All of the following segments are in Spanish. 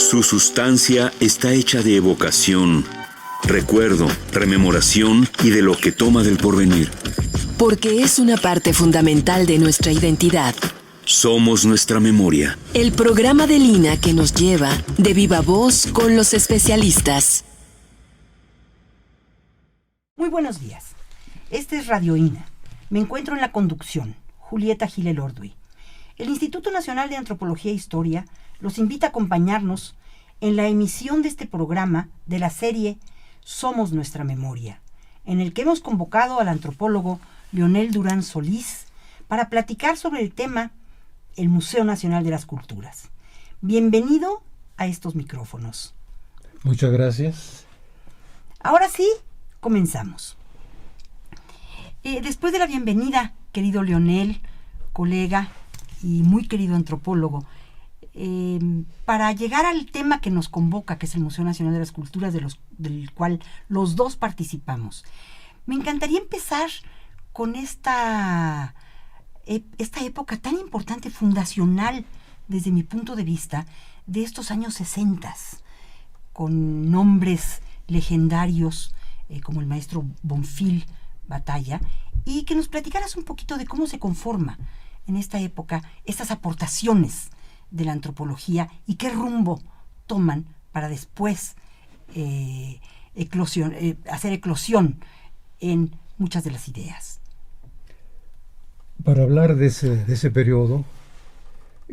Su sustancia está hecha de evocación, recuerdo, rememoración y de lo que toma del porvenir. Porque es una parte fundamental de nuestra identidad. Somos nuestra memoria. El programa de Lina que nos lleva de viva voz con los especialistas. Muy buenos días. Este es Radio INA. Me encuentro en la conducción, Julieta Gil Elordui. El Instituto Nacional de Antropología e Historia los invita a acompañarnos en la emisión de este programa de la serie Somos Nuestra Memoria, en el que hemos convocado al antropólogo Leonel Durán Solís para platicar sobre el tema el Museo Nacional de las Culturas. Bienvenido a estos micrófonos. Muchas gracias. Ahora sí, comenzamos. Después de la bienvenida, querido Leonel, colega y muy querido antropólogo, para llegar al tema que nos convoca, que es el Museo Nacional de las Culturas, del cual los dos participamos, me encantaría empezar con esta época tan importante, fundacional, desde mi punto de vista, de estos años 60, con nombres legendarios como el maestro Bonfil Batalla, y que nos platicaras un poquito de cómo se conforma en esta época estas aportaciones de la antropología y qué rumbo toman para después hacer eclosión en muchas de las ideas. Para hablar de ese periodo,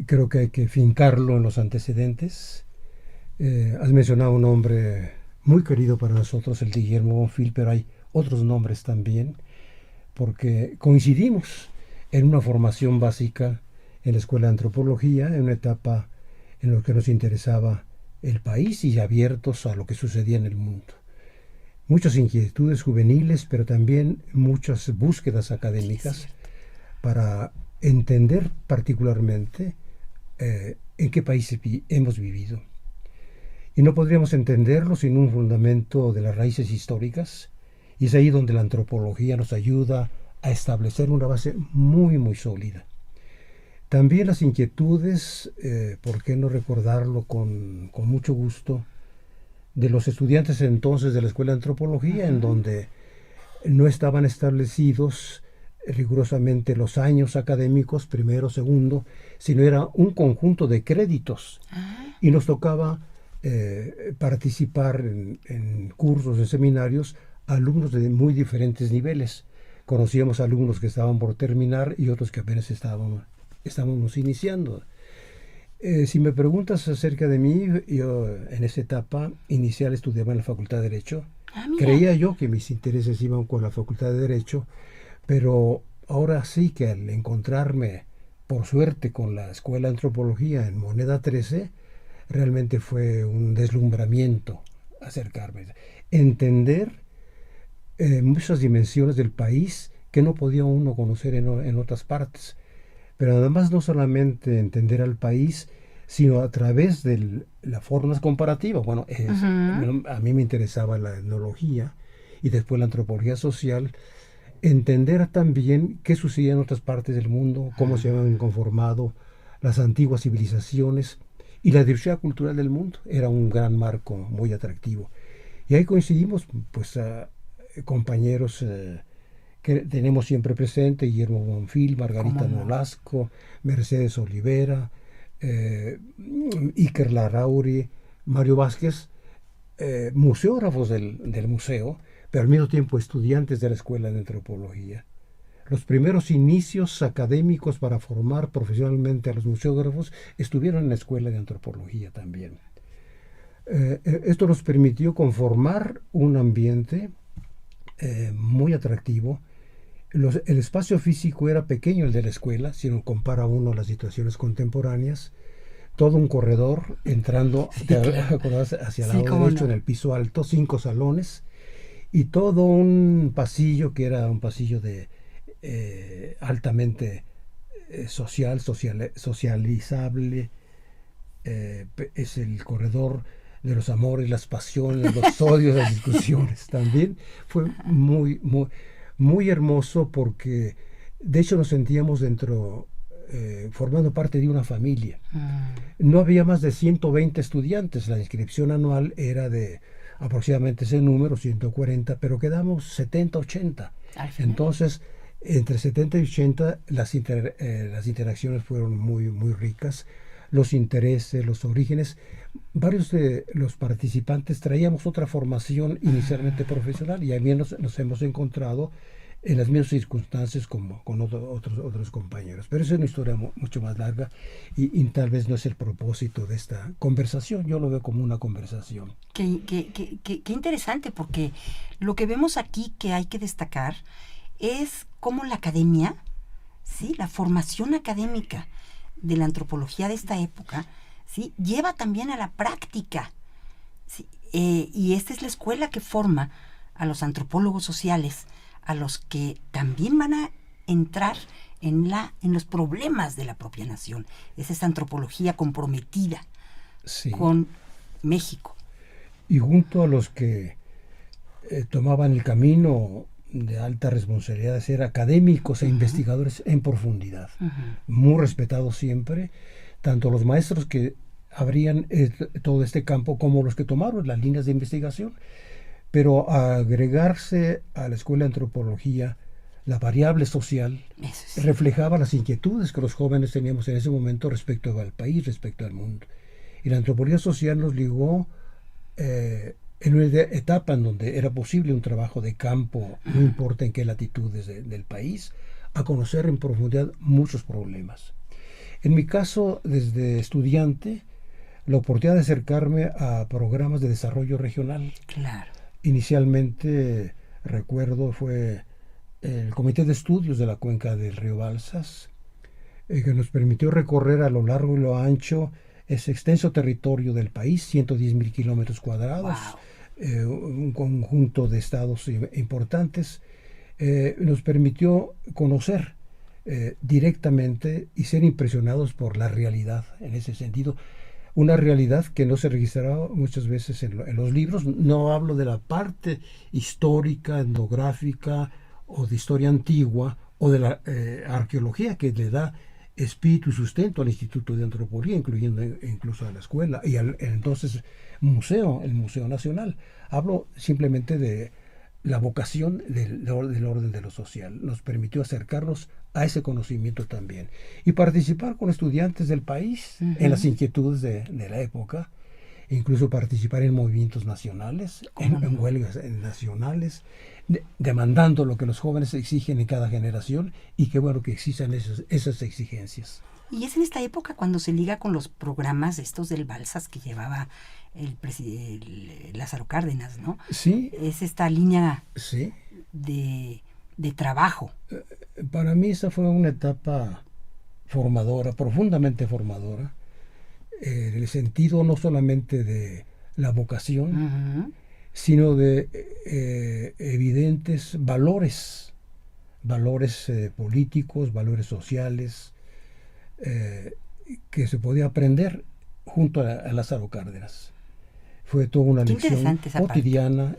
creo que hay que fincarlo en los antecedentes. Has mencionado un nombre muy querido para nosotros, el de Guillermo Bonfil, pero hay otros nombres también, porque coincidimos en una formación básica en la Escuela de Antropología, en una etapa en la que nos interesaba el país y abiertos a lo que sucedía en el mundo. Muchas inquietudes juveniles, pero también muchas búsquedas académicas para entender particularmente en qué país hemos vivido. Y no podríamos entenderlo sin un fundamento de las raíces históricas, y es ahí donde la antropología nos ayuda a establecer una base muy, muy sólida. También las inquietudes, ¿por qué no recordarlo con mucho gusto?, de los estudiantes entonces de la Escuela de Antropología, en donde no estaban establecidos rigurosamente los años académicos, primero, segundo, sino era un conjunto de créditos. Y nos tocaba participar en cursos, en seminarios, alumnos de muy diferentes niveles. Conocíamos alumnos que estaban por terminar y otros que apenas estábamos iniciando. Si me preguntas acerca de mí, yo en esa etapa inicial estudiaba en la Facultad de Derecho. Creía yo que mis intereses iban con la Facultad de Derecho, pero ahora sí que al encontrarme, por suerte, con la Escuela de Antropología en Moneda 13, realmente fue un deslumbramiento acercarme. Entender muchas dimensiones del país que no podía uno conocer en otras partes. Pero además no solamente entender al país, sino a través de las formas comparativas. Bueno, a mí me interesaba la etnología y después la antropología social. Entender también qué sucedía en otras partes del mundo, cómo se habían conformado las antiguas civilizaciones y la diversidad cultural del mundo. Era un gran marco muy atractivo. Y ahí coincidimos, pues, compañeros que tenemos siempre presente: Guillermo Bonfil, Margarita Nolasco, Mercedes Olivera, Iker Larrauri, Mario Vázquez, museógrafos del museo, pero al mismo tiempo estudiantes de la Escuela de Antropología. Los primeros inicios académicos para formar profesionalmente a los museógrafos estuvieron en la Escuela de Antropología también. Esto nos permitió conformar un ambiente muy atractivo. El espacio físico era pequeño, el de la escuela, si uno compara uno las situaciones contemporáneas. Todo un corredor entrando hacia el lado derecho, en el piso alto, 5 salones, y todo un pasillo que era un pasillo de altamente socializable. Es el corredor de los amores, las pasiones, los odios, las discusiones. También fue muy, muy, muy hermoso, porque de hecho nos sentíamos dentro formando parte de una familia. No había más de 120 estudiantes, la inscripción anual era de aproximadamente ese número, 140, pero quedamos 70, 80. Entonces, entre 70 y 80 las interacciones fueron muy, muy ricas, los intereses, los orígenes. Varios de los participantes traíamos otra formación inicialmente profesional y también nos hemos encontrado en las mismas circunstancias como con otros compañeros. Pero esa es una historia mucho más larga y tal vez no es el propósito de esta conversación. Yo lo veo como una conversación. Qué interesante, porque lo que vemos aquí que hay que destacar es cómo la academia, ¿sí?, la formación académica de la antropología de esta época, ¿sí?, lleva también a la práctica, ¿sí? Y esta es la escuela que forma a los antropólogos sociales, a los que también van a entrar en los problemas de la propia nación. Es esta antropología comprometida, sí, con México. Y junto a los que tomaban el camino de alta responsabilidad de ser académicos e investigadores en profundidad, muy respetados siempre, tanto los maestros que abrían todo este campo como los que tomaron las líneas de investigación. Pero agregarse a la escuela de antropología la variable social reflejaba las inquietudes que los jóvenes teníamos en ese momento respecto al país, respecto al mundo. Y la antropología social nos ligó en una etapa en donde era posible un trabajo de campo, no importa en qué latitudes del país, a conocer en profundidad muchos problemas. En mi caso, desde estudiante, la oportunidad de acercarme a programas de desarrollo regional. Claro. Inicialmente, recuerdo, fue el Comité de Estudios de la Cuenca del Río Balsas, que nos permitió recorrer a lo largo y lo ancho ese extenso territorio del país, 110,000 kilómetros cuadrados, un conjunto de estados importantes. Nos permitió conocer directamente y ser impresionados por la realidad en ese sentido. Una realidad que no se registraba muchas veces en los libros. No hablo de la parte histórica, etnográfica o de historia antigua o de la arqueología que le da espíritu y sustento al Instituto de Antropología, incluyendo incluso a la escuela y al entonces museo, el Museo Nacional. Hablo simplemente de la vocación del orden de lo social. Nos permitió acercarnos a ese conocimiento también y participar con estudiantes del país en las inquietudes de la época, incluso participar en movimientos nacionales, en huelgas nacionales, demandando lo que los jóvenes exigen en cada generación, y qué bueno que existan esas exigencias. Y es en esta época cuando se liga con los programas estos del Balsas que llevaba el Lázaro Cárdenas, ¿no? Sí. Es esta línea, sí, de trabajo. Para mí esa fue una etapa formadora, profundamente formadora, en el sentido no solamente de la vocación, sino de evidentes valores políticos, valores sociales, que se podía aprender junto a Lázaro Cárdenas. Fue toda una lección cotidiana,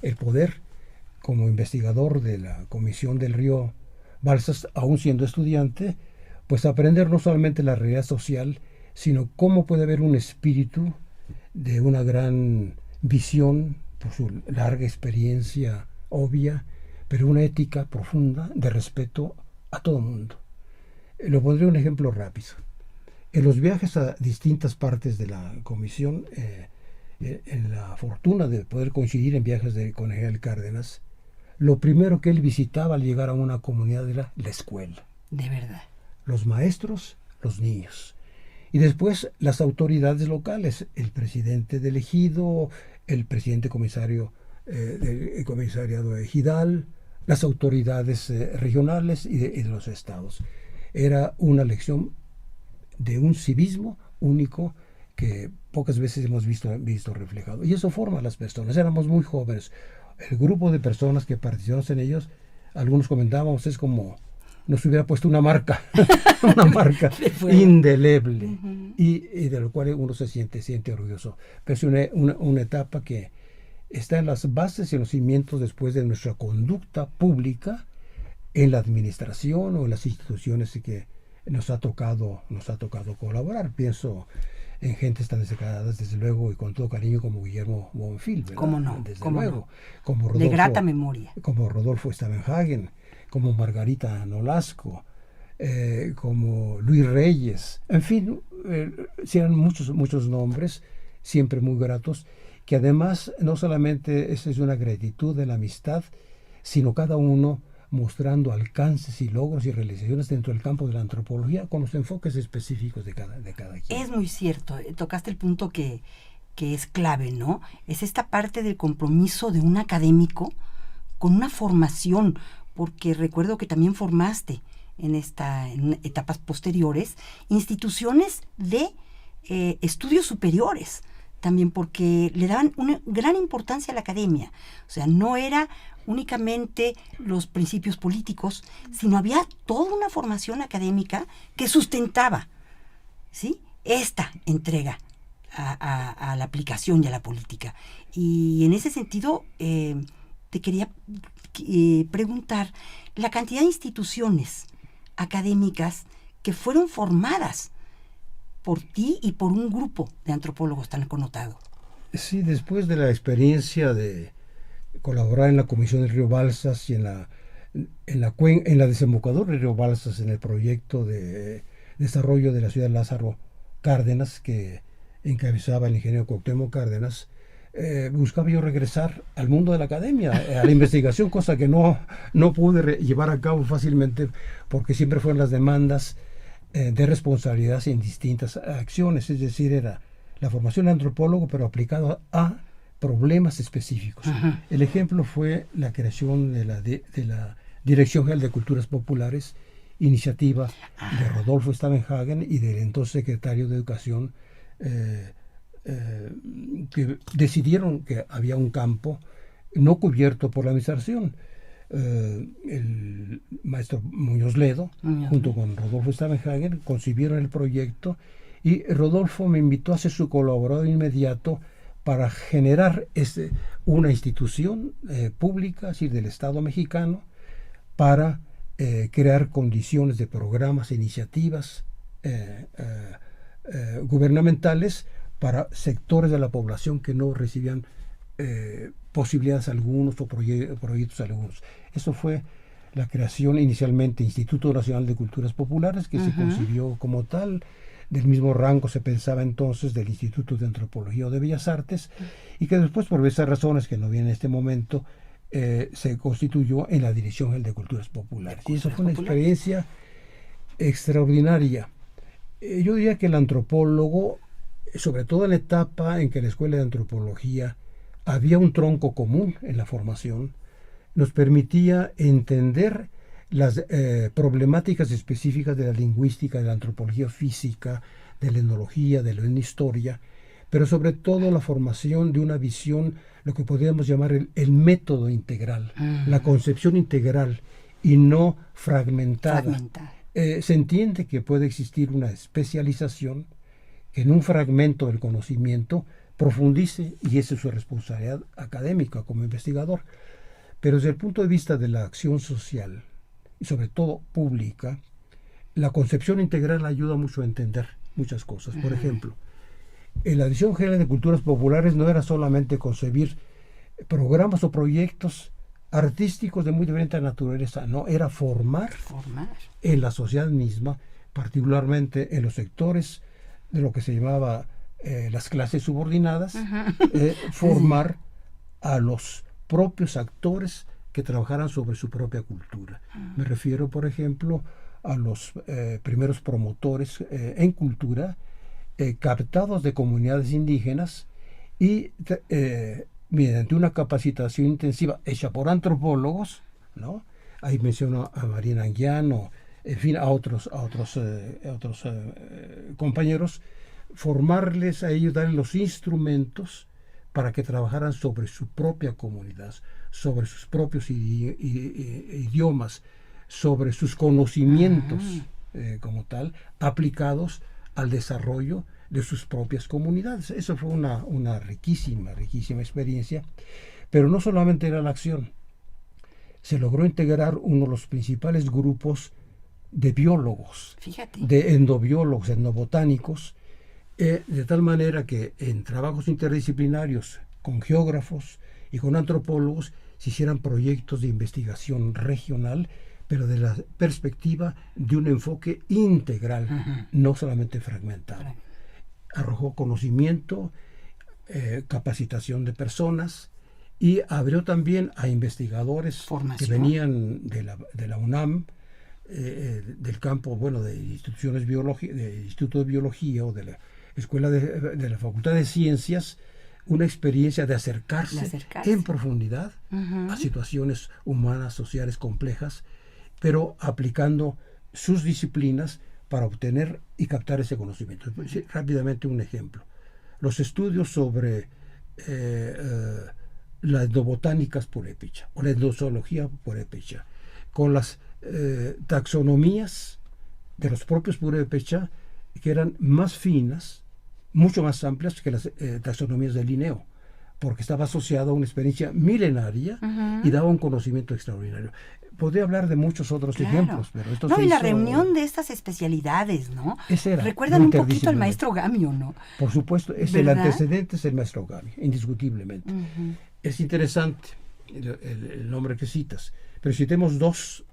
el poder, como investigador de la Comisión del Río Balsas, aún siendo estudiante, pues aprender no solamente la realidad social, sino cómo puede haber un espíritu de una gran visión, por su larga experiencia obvia, pero una ética profunda de respeto a todo mundo. Lo pondré un ejemplo rápido. En los viajes a distintas partes de la comisión, en la fortuna de poder coincidir en viajes con el Cárdenas, lo primero que él visitaba al llegar a una comunidad era la escuela. De verdad. Los maestros, los niños. Y después las autoridades locales, el presidente del ejido, el presidente comisario del comisariado ejidal, las autoridades regionales y de los estados. Era una lección de un civismo único que pocas veces hemos visto reflejado. Y eso forma a las personas. Éramos muy jóvenes. El grupo de personas que participamos en ellos, algunos comentábamos, es como nos hubiera puesto una marca, una marca indeleble, y de lo cual uno se siente orgulloso. Pero es una etapa que está en las bases y en los cimientos después de nuestra conducta pública en la administración o en las instituciones que nos ha tocado colaborar. Pienso en gentes tan destacadas, desde luego, y con todo cariño, como Guillermo Bonfil, ¿verdad? ¿Cómo no? Desde ¿Cómo luego. no? Como De grata memoria. Como Rodolfo Stavenhagen, como Margarita Nolasco, como Luis Reyes, en fin, eran muchos nombres, siempre muy gratos, que además no solamente esa es una gratitud de la amistad, sino cada uno mostrando alcances y logros y realizaciones dentro del campo de la antropología con los enfoques específicos de cada quien. Es muy cierto, tocaste el punto que es clave, ¿no? Es esta parte del compromiso de un académico con una formación, porque recuerdo que también formaste en etapas posteriores instituciones de estudios superiores, también porque le daban una gran importancia a la academia. O sea, no era únicamente los principios políticos, sino había toda una formación académica que sustentaba, ¿sí?, esta entrega a la aplicación y a la política. Y en ese sentido, te quería preguntar la cantidad de instituciones académicas que fueron formadas por ti y por un grupo de antropólogos tan connotado. Sí, después de la experiencia de colaborar en la Comisión del Río Balsas y en la desembocadura del Río Balsas, en el proyecto de desarrollo de la ciudad de Lázaro Cárdenas, que encabezaba el ingeniero Cuauhtémoc Cárdenas, buscaba yo regresar al mundo de la academia, a la investigación, cosa que no pude llevar a cabo fácilmente, porque siempre fueron las demandas de responsabilidad en distintas acciones. Es decir, era la formación de antropólogo, pero aplicado a problemas específicos. Ajá. El ejemplo fue la creación de la Dirección General de Culturas Populares, iniciativa de Rodolfo Stavenhagen y del entonces secretario de Educación, que decidieron que había un campo no cubierto por la administración. El maestro Muñoz Ledo, junto con Rodolfo Stavenhagen, concibieron el proyecto y Rodolfo me invitó a ser su colaborador inmediato para generar una institución pública, es decir, del Estado mexicano, para crear condiciones de programas e iniciativas gubernamentales para sectores de la población que no recibían posibilidades algunos o proyectos algunos. Eso fue la creación inicialmente Instituto Nacional de Culturas Populares, que se concibió como tal. Del mismo rango se pensaba entonces del Instituto de Antropología o de Bellas Artes, y que después, por esas razones que no vienen en este momento, se constituyó en la Dirección General de Culturas Populares. Y eso fue una experiencia extraordinaria. Yo diría que el antropólogo, sobre todo en la etapa en que la Escuela de Antropología había un tronco común en la formación, nos permitía entender las problemáticas específicas de la lingüística, de la antropología física, de la etnología, de la historia, pero sobre todo la formación de una visión, lo que podríamos llamar el método integral, la concepción integral y no fragmentada. Se entiende que puede existir una especialización que en un fragmento del conocimiento profundice, y esa es su responsabilidad académica como investigador. Pero desde el punto de vista de la acción social, y sobre todo pública, la concepción integral ayuda mucho a entender muchas cosas. Por ejemplo, en la Dirección General de Culturas Populares no era solamente concebir programas o proyectos artísticos de muy diferente naturaleza, no, era formar en la sociedad misma, particularmente en los sectores de lo que se llamaba las clases subordinadas, formar a los propios actores que trabajaran sobre su propia cultura. Me refiero, por ejemplo, a los primeros promotores en cultura, captados de comunidades indígenas y mediante una capacitación intensiva hecha por antropólogos, ¿no? Ahí menciono a Marina Anguiano, en fin, a otros compañeros, formarles a ellos, darles los instrumentos para que trabajaran sobre su propia comunidad, sobre sus propios idiomas, sobre sus conocimientos como tal, aplicados al desarrollo de sus propias comunidades. Eso fue una riquísima experiencia, pero no solamente era la acción. Se logró integrar uno de los principales grupos de biólogos, Fíjate. de endobiólogos, etnobotánicos, de tal manera que en trabajos interdisciplinarios con geógrafos y con antropólogos se hicieran proyectos de investigación regional, pero de la perspectiva de un enfoque integral, no solamente fragmentado. Arrojó conocimiento, capacitación de personas, y abrió también a investigadores que venían de la UNAM, del campo, bueno, de instituciones de Instituto de Biología o de la Escuela de la Facultad de Ciencias, una experiencia de acercarse en profundidad a situaciones humanas, sociales complejas, pero aplicando sus disciplinas para obtener y captar ese conocimiento. Rápidamente un ejemplo. Los estudios sobre la etnobotánica purépecha o la etnozoología purépecha, con las taxonomías de los propios purépecha, que eran más finas, mucho más amplias que las taxonomías de Linneo, porque estaba asociado a una experiencia milenaria y daba un conocimiento extraordinario. Podría hablar de muchos otros ejemplos, pero esto y la reunión de estas especialidades, ¿no? Recuerdan un poquito al maestro Gamio, ¿no? Por supuesto, el antecedente es el maestro Gamio, indiscutiblemente. Es interesante el nombre que citas, pero citemos dos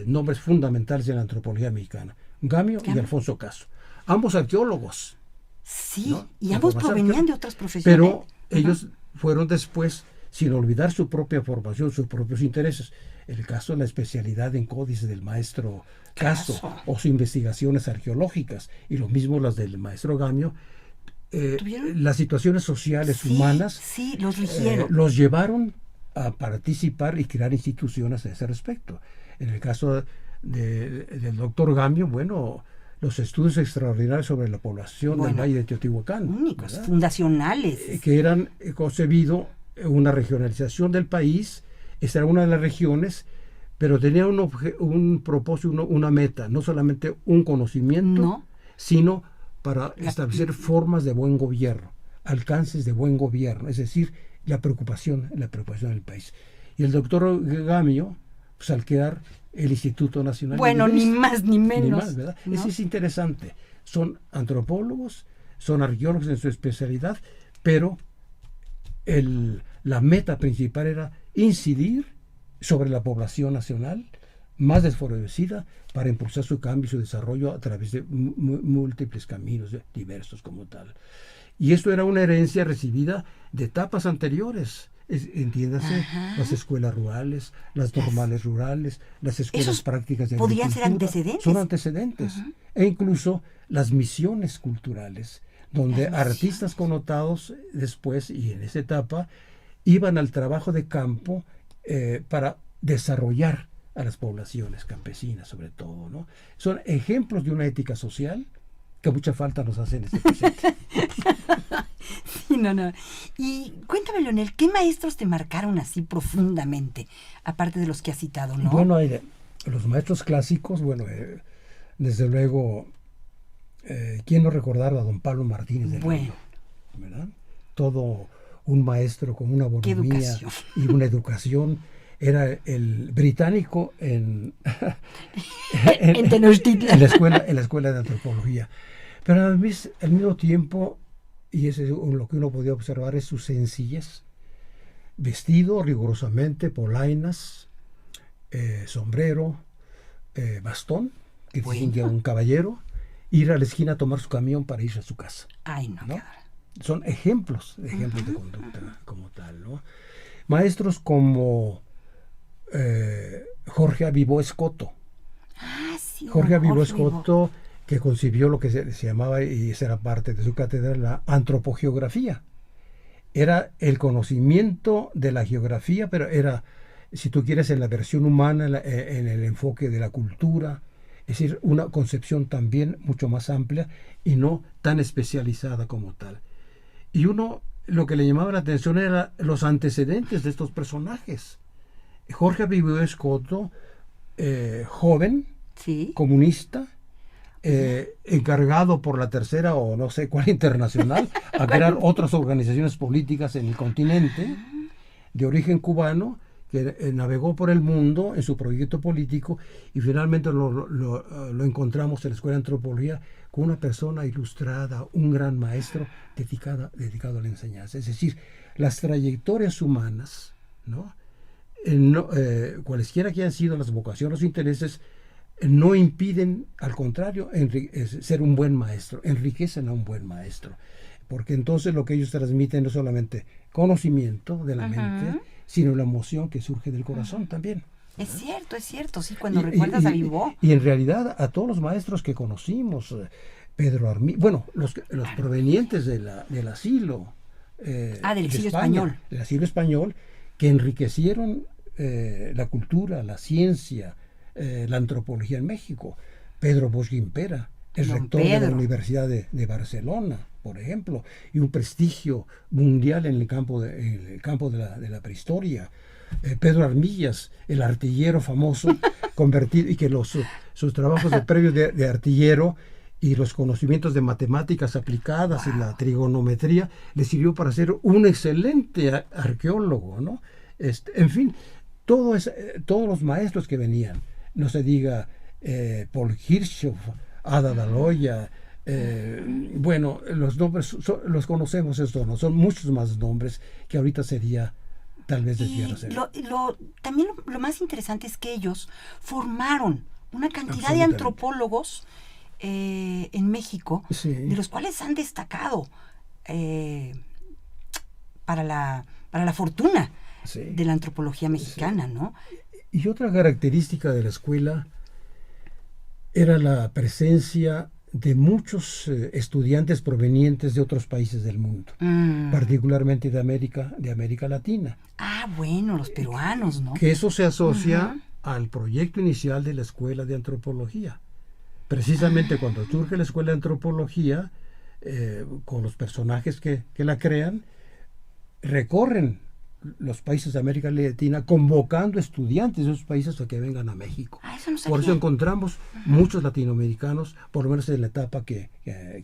nombres fundamentales de la antropología mexicana, Gamio y Alfonso Caso. Ambos arqueólogos. Sí, ¿no? y ambos provenían de otras profesiones. Pero ellos fueron después, sin olvidar su propia formación, sus propios intereses. El caso de la especialidad en códices del maestro Caso o sus investigaciones arqueológicas, y lo mismo las del maestro Gamio, las situaciones sociales humanas los rigieron. Los llevaron a participar y crear instituciones a ese respecto. En el caso del doctor Gamio, bueno, los estudios extraordinarios sobre la población del Valle de Teotihuacán, únicos, ¿verdad? Fundacionales, que eran concebido una regionalización del país. Esta era una de las regiones, pero tenía un propósito, una meta, no solamente un conocimiento, sino para establecer formas de buen gobierno, alcances de buen gobierno, es decir, la preocupación del país. Y el doctor Gamio, pues al quedar el Instituto Nacional de ni más ni menos. Ni más, ¿verdad? ¿No? Eso es interesante. Son antropólogos, son arqueólogos en su especialidad, pero la meta principal era incidir sobre la población nacional más desfavorecida para impulsar su cambio y su desarrollo a través de múltiples caminos diversos como tal. Y esto era una herencia recibida de etapas anteriores. Entiéndase, las escuelas rurales, las normales rurales, las escuelas prácticas de agricultura. ¿Podrían ser antecedentes? Son antecedentes. E incluso las misiones culturales, donde artistas connotados después y en esa etapa iban al trabajo de campo para desarrollar a las poblaciones campesinas, sobre todo, ¿no? Son ejemplos de una ética social que mucha falta nos hace en este presente. Sí, no. Y cuéntame, Leonel, ¿qué maestros te marcaron así profundamente, aparte de los que has citado, no? Bueno, los maestros clásicos, desde luego, ¿quién no recordar a don Pablo Martínez del Río? ¿Verdad? Todo un maestro con una bonomía y una educación. Era el británico en Tenochtitlan. en la escuela de antropología. Pero al mismo tiempo, y eso es lo que uno podía observar, es su sencillez. Vestido rigurosamente, polainas, sombrero, bastón, que distingue a un caballero, ir a la esquina a tomar su camión para irse a su casa. Ay, ¿no? Son ejemplos de conducta como tal, ¿no? Maestros como Jorge Avivó Escoto. Jorge Avivó Escoto, que concibió lo que se llamaba, y esa era parte de su cátedra, la antropogeografía. Era el conocimiento de la geografía, pero era, si tú quieres, en la versión humana, en el enfoque de la cultura, es decir, una concepción también mucho más amplia y no tan especializada como tal. Y lo que le llamaba la atención era los antecedentes de estos personajes. Jorge Avivó Escoto, joven, comunista, encargado por la tercera o no sé cuál internacional a crear otras organizaciones políticas en el continente, de origen cubano, que navegó por el mundo en su proyecto político y finalmente lo encontramos en la Escuela de Antropología con una persona ilustrada, un gran maestro dedicado a la enseñanza. Es decir, las trayectorias humanas, ¿no? Cualesquiera que hayan sido las vocaciones o intereses, no impiden, al contrario, ser un buen maestro, enriquecen a un buen maestro. Porque entonces lo que ellos transmiten no es solamente conocimiento de la mente, sino la emoción que surge del corazón también. Es cierto, sí, cuando recuerdas a Vivó. Y en realidad a todos los maestros que conocimos, Pedro Armillas, bueno, los provenientes del asilo. Del exilio español. Del exilio español, que enriquecieron la cultura, la ciencia, la antropología en México. Pedro Bosch Gimpera, el rector de la Universidad de Barcelona, por ejemplo, y un prestigio mundial en el campo de la prehistoria. Pedro Armillas, el artillero famoso, convertido, y que sus trabajos de previo de artillero y los conocimientos de matemáticas aplicadas y la trigonometría le sirvió para ser un excelente arqueólogo, ¿no? En fin, todos los maestros que venían, no se diga Paul Kirchhoff, Ada Daloya, bueno, los nombres los conocemos, estos no son muchos más nombres que ahorita sería tal vez desviar. También lo más interesante es que ellos formaron una cantidad de antropólogos en México, sí, de los cuales han destacado para la fortuna, sí, de la antropología mexicana, sí, ¿no? Y otra característica de la escuela era la presencia de muchos estudiantes provenientes de otros países del mundo, particularmente de América Latina. Bueno, los peruanos, ¿no? Que eso se asocia al proyecto inicial de la Escuela de Antropología. Precisamente cuando surge la Escuela de Antropología, con los personajes que la crean, recorren los países de América Latina convocando estudiantes de esos países a que vengan a México. Eso no sabía. Por eso encontramos muchos latinoamericanos, por lo menos en la etapa que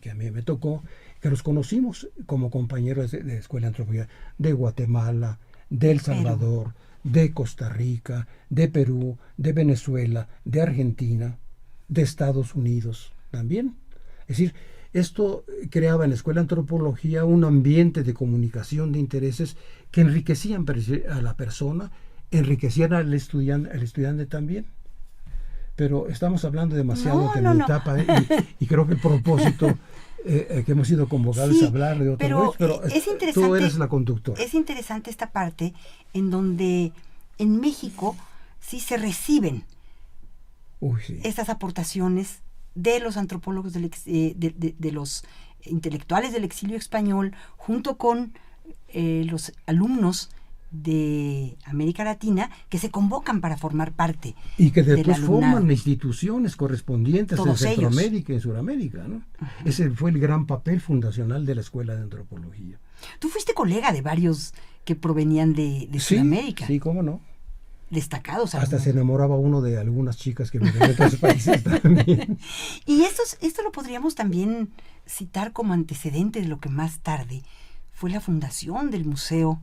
a mí me tocó, que los conocimos como compañeros de Escuela de Antropología de Guatemala, de El Salvador, de Costa Rica, de Perú, de Venezuela, de Argentina, de Estados Unidos también. Es decir, esto creaba en la Escuela de Antropología un ambiente de comunicación de intereses que enriquecían a la persona, enriquecían al estudiante también. Pero estamos hablando demasiado de mi etapa, y creo que el propósito que hemos sido convocados es hablar de otra vez, pero es interesante, tú eres la conductora. Es interesante esta parte en donde en México sí se reciben estas aportaciones de los antropólogos de los intelectuales del exilio español, junto con los alumnos de América Latina, que se convocan para formar parte y que después forman instituciones correspondientes en Centroamérica y en Sudamérica, ¿no? Ese fue el gran papel fundacional de la Escuela de Antropología. Tú fuiste colega de varios que provenían de Sudamérica. Sí, cómo no. Destacados. Hasta se enamoraba uno de algunas chicas que venían de otros países también. Y esto lo podríamos también citar como antecedente de lo que más tarde fue la fundación del Museo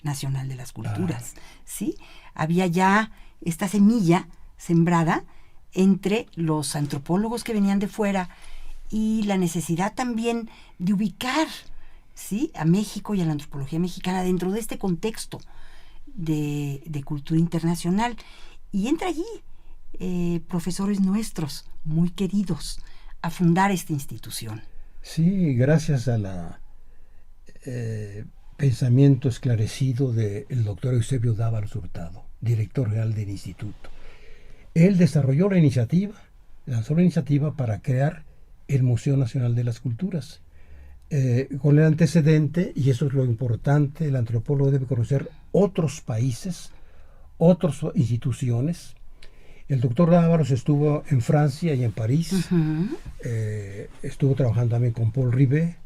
Nacional de las Culturas. ¿Sí? Había ya esta semilla sembrada entre los antropólogos que venían de fuera y la necesidad también de ubicar, ¿sí?, a México y a la antropología mexicana dentro de este contexto de cultura internacional. Y entra allí profesores nuestros, muy queridos, a fundar esta institución. Sí, gracias a la pensamiento esclarecido del doctor Eusebio Dávalos Hurtado, director general del instituto. Él desarrolló lanzó la iniciativa para crear el Museo Nacional de las Culturas. Con el antecedente, y eso es lo importante, el antropólogo debe conocer otros países, otras instituciones. El doctor Dávalos estuvo en Francia y en París, estuvo trabajando también con Paul Rivet,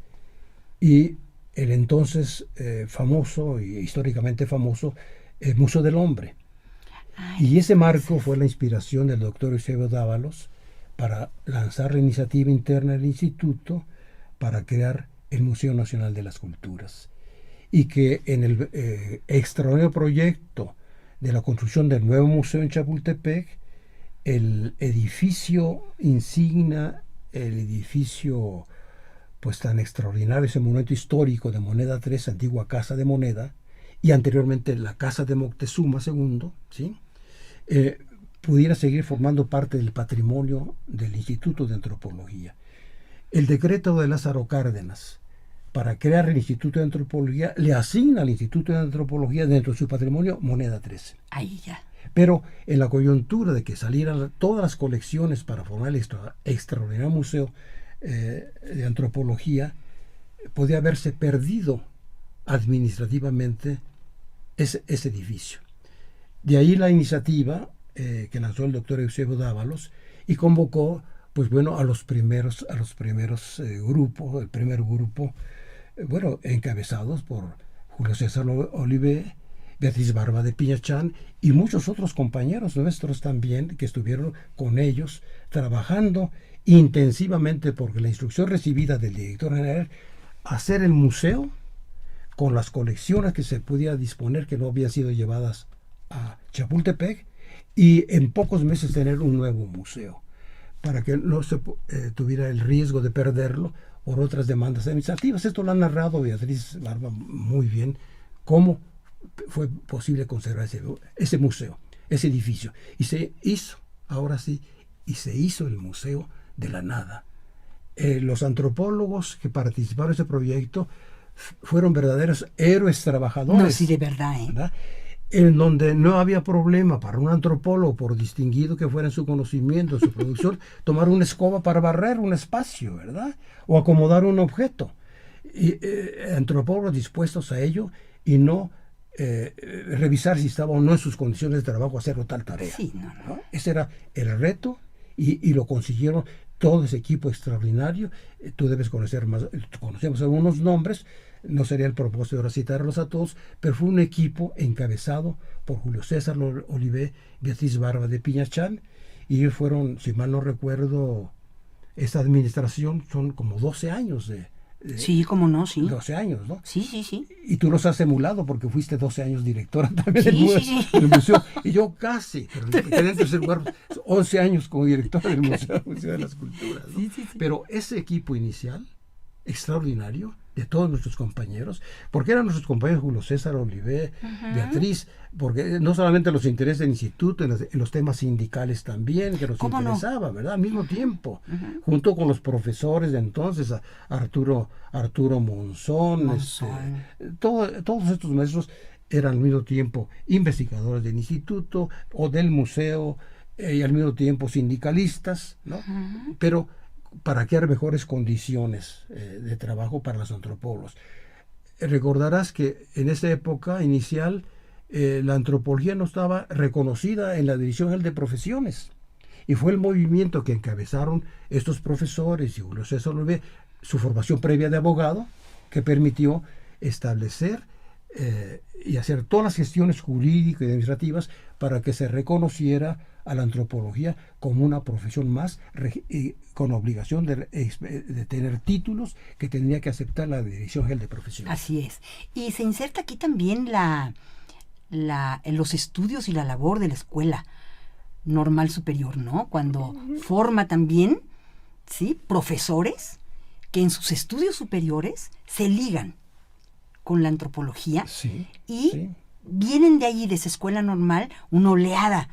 y el entonces famoso y históricamente famoso Museo del Hombre. Y ese marco fue la inspiración del doctor Eusebio Dávalos para lanzar la iniciativa interna del instituto para crear el Museo Nacional de las Culturas, y que en el extraordinario proyecto de la construcción del nuevo museo en Chapultepec, el edificio insignia, el edificio pues tan extraordinario, ese monumento histórico de Moneda 3, antigua Casa de Moneda, y anteriormente la Casa de Moctezuma II, ¿sí? Pudiera seguir formando parte del patrimonio del Instituto de Antropología. El decreto de Lázaro Cárdenas para crear el Instituto de Antropología le asigna al Instituto de Antropología dentro de su patrimonio Moneda 13. Ahí ya. Pero en la coyuntura de que salieran todas las colecciones para formar el extraordinario museo de antropología, podía haberse perdido administrativamente ese edificio. De ahí la iniciativa que lanzó el doctor Eusebio Dávalos y convocó, pues bueno, a los primeros grupos, el primer grupo, bueno, encabezados por Julio César Olivé, Beatriz Barba de Piñachán y muchos otros compañeros nuestros también que estuvieron con ellos trabajando intensivamente, porque la instrucción recibida del director general, hacer el museo con las colecciones que se podía disponer que no habían sido llevadas a Chapultepec, y en pocos meses tener un nuevo museo, para que no se tuviera el riesgo de perderlo por otras demandas administrativas. Esto lo ha narrado Beatriz Barba muy bien, cómo fue posible conservar ese museo, ese edificio. Y se hizo, ahora sí, y se hizo el museo de la nada. Los antropólogos que participaron en ese proyecto fueron verdaderos héroes trabajadores. No, sí, de verdad, ¿verdad? En donde no había problema para un antropólogo, por distinguido que fuera en su conocimiento, en su producción, tomar una escoba para barrer un espacio, ¿verdad? O acomodar un objeto. Y antropólogos dispuestos a ello y no revisar si estaba o no en sus condiciones de trabajo hacer o tal tarea. Sí, ¿no? Ese era el reto y lo consiguieron todo ese equipo extraordinario. Tú debes conocer más, conocemos algunos nombres, no sería el propósito ahora citarlos a todos, pero fue un equipo encabezado por Julio César Olivé, Beatriz Barba de Piñachán, y ellos fueron, si mal no recuerdo, esta administración son como 12 años sí, cómo no, sí. 12 años, ¿no? Sí, sí, sí. Y tú los has emulado porque fuiste 12 años directora también Sí, del museo. Y yo casi, pero quedé en tercer lugar, 11 años como directora del Museo de las Culturas, ¿no? Sí. Pero ese equipo inicial, extraordinario, de todos nuestros compañeros, porque eran nuestros compañeros Julio César Olivé, Beatriz, porque no solamente los intereses del instituto, en los temas sindicales también, que nos interesaba, ¿verdad? Al mismo tiempo, junto con los profesores de entonces, Arturo Monzón. Todos estos maestros eran al mismo tiempo investigadores del instituto o del museo, y al mismo tiempo sindicalistas, ¿no? Pero para crear mejores condiciones de trabajo para los antropólogos. Recordarás que en esa época inicial la antropología no estaba reconocida en la Dirección General de Profesiones, y fue el movimiento que encabezaron estos profesores y Julio César Olivé, su formación previa de abogado, que permitió establecer y hacer todas las gestiones jurídicas y administrativas para que se reconociera a la antropología como una profesión más con obligación de tener títulos que tendría que aceptar la Dirección General de Profesiones. Así es. Y se inserta aquí también los estudios y la labor de la Escuela Normal Superior, ¿no? Cuando forma también, ¿sí?, profesores que en sus estudios superiores se ligan con la antropología y vienen de ahí, de esa escuela normal, una oleada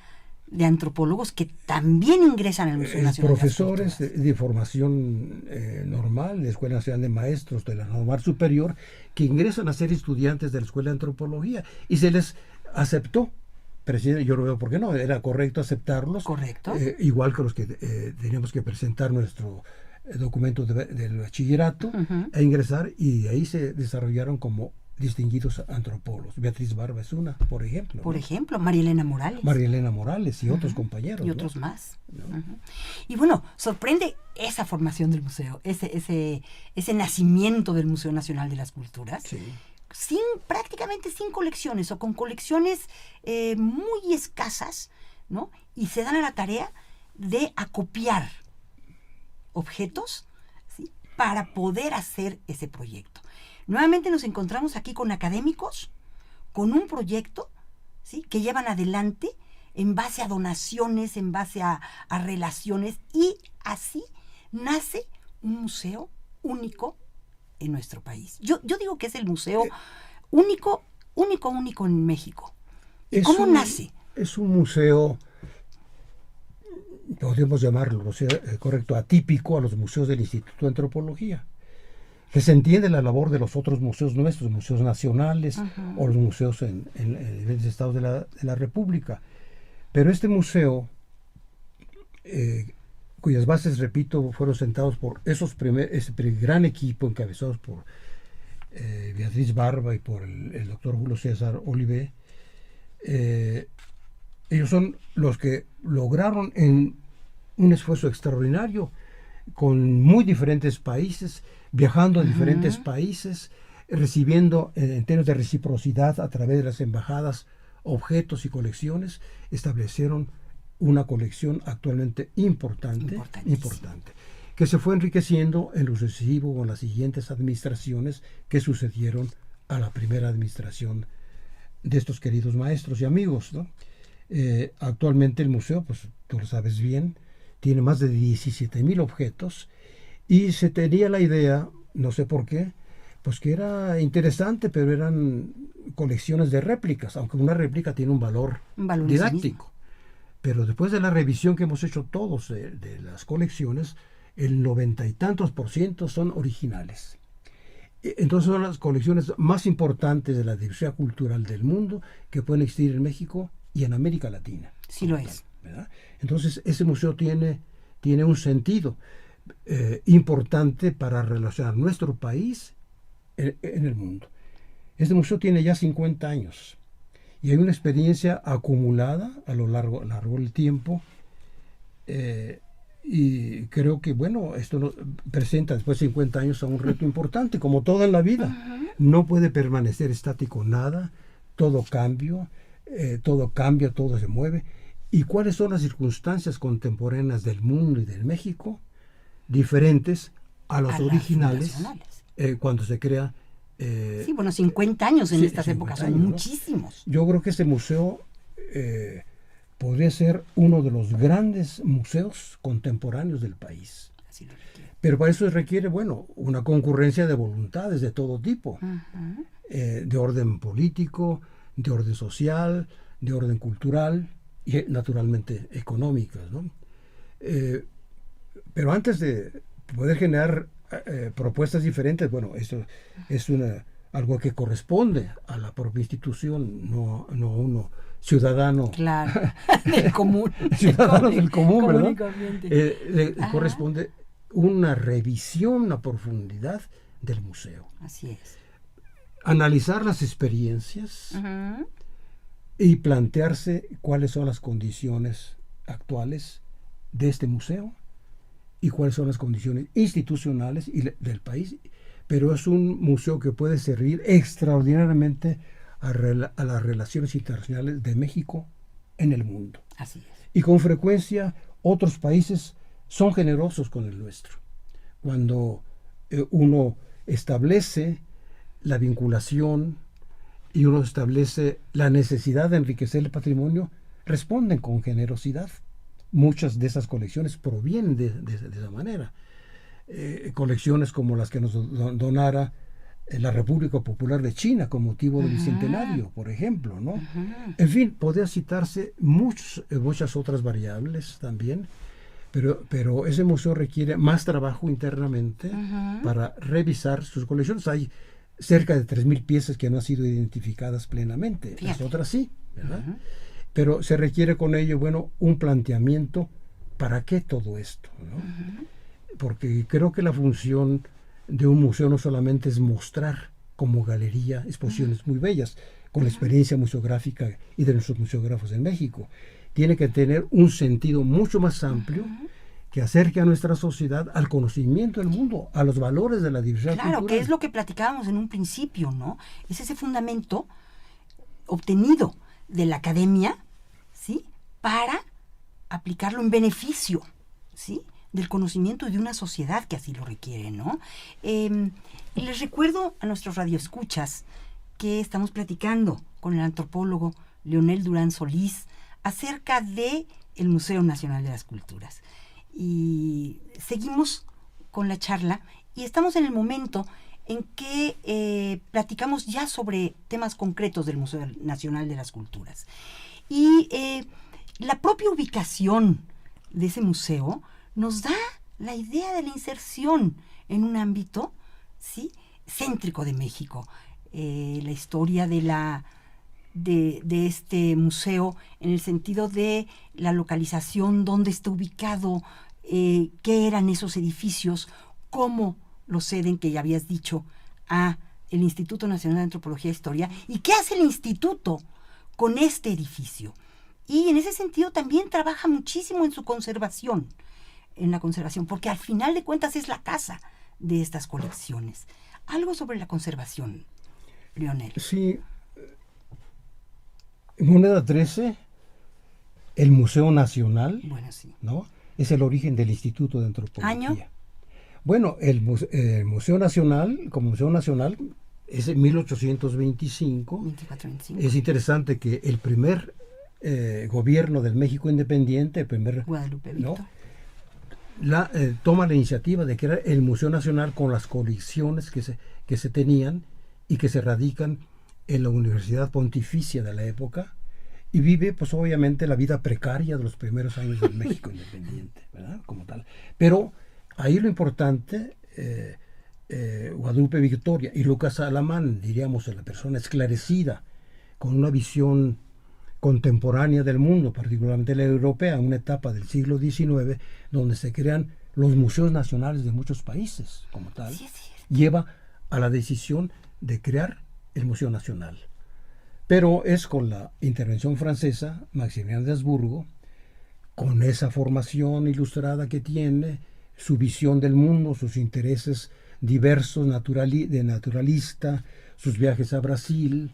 de antropólogos que también ingresan al Museo Nacional. Profesores de formación normal, de Escuela Nacional de Maestros, de la Normal Superior, que ingresan a ser estudiantes de la Escuela de Antropología y se les aceptó. Presidente, yo lo veo porque no, era correcto aceptarlos. Correcto. Igual que los que teníamos que presentar nuestro documento del bachillerato e ingresar, y ahí se desarrollaron como distinguidos antropólogos. Beatriz Barba es una, por ejemplo. Por ejemplo, María Elena Morales y otros compañeros. Y otros más. ¿No? Y bueno, sorprende esa formación del museo, ese nacimiento del Museo Nacional de las Culturas. Sí. Prácticamente sin colecciones o con colecciones muy escasas, ¿no? Y se dan a la tarea de acopiar objetos, ¿sí?, para poder hacer ese proyecto. Nuevamente nos encontramos aquí con académicos, con un proyecto, ¿sí? Que llevan adelante en base a donaciones, en base a relaciones, y así nace un museo único en nuestro país. Yo digo que es el museo único en México. ¿Y cómo nace? Es un museo, podríamos llamarlo, no sé, correcto, atípico a los museos del Instituto de Antropología. Que se entiende la labor de los otros museos nuestros, museos nacionales o los museos en diferentes estados de la República. Pero este museo, cuyas bases, repito, fueron sentados por ese gran equipo encabezados por Beatriz Barba y por el doctor Julio César Olivé, ellos son los que lograron en un esfuerzo extraordinario, con muy diferentes países, viajando a diferentes países, recibiendo en términos de reciprocidad a través de las embajadas objetos y colecciones, establecieron una colección actualmente importante, que se fue enriqueciendo en lo sucesivo con las siguientes administraciones que sucedieron a la primera administración de estos queridos maestros y amigos, ¿no? Actualmente el museo, pues tú lo sabes bien, tiene más de 17,000 objetos, y se tenía la idea, no sé por qué, pues que era interesante, pero eran colecciones de réplicas, aunque una réplica tiene un valor didáctico. Pero después de la revisión que hemos hecho todos de las colecciones, el 90 y tantos % son originales. Entonces son las colecciones más importantes de la diversidad cultural del mundo que pueden existir en México y en América Latina. Sí lo es. ¿Verdad? Entonces ese museo tiene un sentido importante para relacionar nuestro país en el mundo. Este museo tiene ya 50 años y hay una experiencia acumulada a lo largo del tiempo, y creo que, bueno, esto nos presenta después de 50 años a un reto importante, como todo en la vida. No puede permanecer estático nada, todo cambia, todo se mueve. ¿Y cuáles son las circunstancias contemporáneas del mundo y del México diferentes a los originales cuando se crea? Sí, bueno, 50 años en estas épocas son muchísimos. Yo creo que este museo podría ser uno de los grandes museos contemporáneos del país. Así lo requiere. Pero para eso requiere, bueno, una concurrencia de voluntades de todo tipo, de orden político, de orden social, de orden cultural y naturalmente económicas, ¿no? Pero antes de poder generar propuestas diferentes, bueno, esto es algo que corresponde a la propia institución, no a uno ciudadano. Claro, del común. Ciudadanos del común, ¿verdad? Le Ajá. corresponde una revisión a profundidad del museo. Así es. Analizar las experiencias y plantearse cuáles son las condiciones actuales de este museo y cuáles son las condiciones institucionales y del país. Pero es un museo que puede servir extraordinariamente a las relaciones internacionales de México en el mundo. Así es. Y con frecuencia otros países son generosos con el nuestro. Cuando uno establece la vinculación y uno establece la necesidad de enriquecer el patrimonio, responden con generosidad. Muchas de esas colecciones provienen de esa manera. Colecciones como las que nos donara la República Popular de China con motivo del Bicentenario, por ejemplo, ¿no? En fin, podría citarse muchas otras variables también, pero ese museo requiere más trabajo internamente para revisar sus colecciones. Hay cerca de 3,000 piezas que no han sido identificadas plenamente. Fíjate. Las otras sí, ¿verdad? Pero se requiere con ello, bueno, un planteamiento, ¿para qué todo esto, ¿no? Porque creo que la función de un museo no solamente es mostrar como galería exposiciones muy bellas, con la experiencia museográfica y de nuestros museógrafos en México. Tiene que tener un sentido mucho más amplio que acerque a nuestra sociedad al conocimiento del mundo, a los valores de la diversidad cultural. Claro, que es lo que platicábamos en un principio, ¿no? Es ese fundamento obtenido de la academia, ¿sí? Para aplicarlo en beneficio, ¿sí? Del conocimiento de una sociedad que así lo requiere, ¿no? Y les recuerdo a nuestros radioescuchas que estamos platicando con el antropólogo Leonel Durán Solís, acerca de el Museo Nacional de las Culturas. Y seguimos con la charla y estamos en el momento en que platicamos ya sobre temas concretos del Museo Nacional de las Culturas. Y la propia ubicación de ese museo nos da la idea de la inserción en un ámbito, ¿sí?, céntrico de México. La historia de este museo en el sentido de la localización, dónde está ubicado, qué eran esos edificios, cómo lo ceden, que ya habías dicho, a el Instituto Nacional de Antropología e Historia, y qué hace el instituto con este edificio. Y en ese sentido también trabaja muchísimo en su conservación, porque al final de cuentas es la casa de estas colecciones. Algo sobre la conservación, Leonel. Sí. Moneda 13, el Museo Nacional, Bueno, sí. ¿no?, es el origen del Instituto de Antropología. ¿Año? Bueno, el Museo Nacional, como Museo Nacional, es en 1825. 24-25. Es interesante que el primer gobierno del México independiente, el primer, Guadalupe ¿no?, Victor. toma la iniciativa de crear el Museo Nacional con las colecciones que se tenían y que se radican en la Universidad Pontificia de la época, y vive, pues obviamente, la vida precaria de los primeros años del México independiente, ¿verdad?, como tal. Pero ahí lo importante, Guadalupe Victoria y Lucas Alamán, diríamos, la persona esclarecida, con una visión contemporánea del mundo, particularmente la europea, en una etapa del siglo XIX, donde se crean los museos nacionales de muchos países, como tal, Sí, es cierto. lleva a la decisión de crear el Museo Nacional. Pero es con la intervención francesa, Maximiliano de Habsburgo, con esa formación ilustrada que tiene, su visión del mundo, sus intereses diversos de naturalista, sus viajes a Brasil,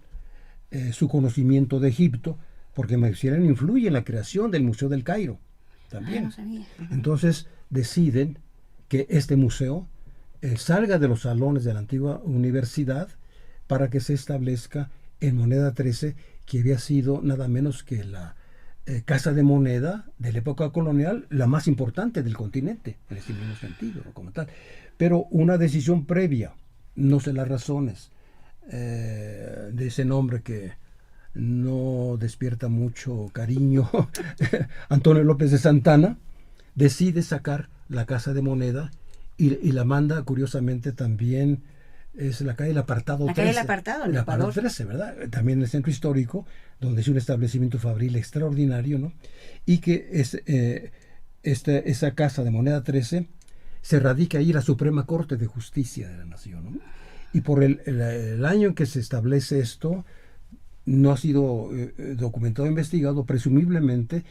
su conocimiento de Egipto, porque Maximiliano influye en la creación del Museo del Cairo también. No sabía. Entonces deciden que este museo salga de los salones de la antigua universidad para que se establezca en Moneda 13, que había sido nada menos que la casa de moneda de la época colonial, la más importante del continente, en ese mismo sentido, como tal. Pero una decisión previa, no sé las razones de ese nombre que no despierta mucho cariño, Antonio López de Santana, decide sacar la casa de moneda y la manda, curiosamente, también es la calle del Apartado 13. La calle del Apartado, el el Apartado Ecuador. 13, ¿verdad? También el centro histórico, donde es un establecimiento fabril extraordinario, ¿no? Y que es esa casa de Moneda 13 se radica ahí la Suprema Corte de Justicia de la Nación, ¿no? Y por el año en que se establece esto, no ha sido documentado o investigado, presumiblemente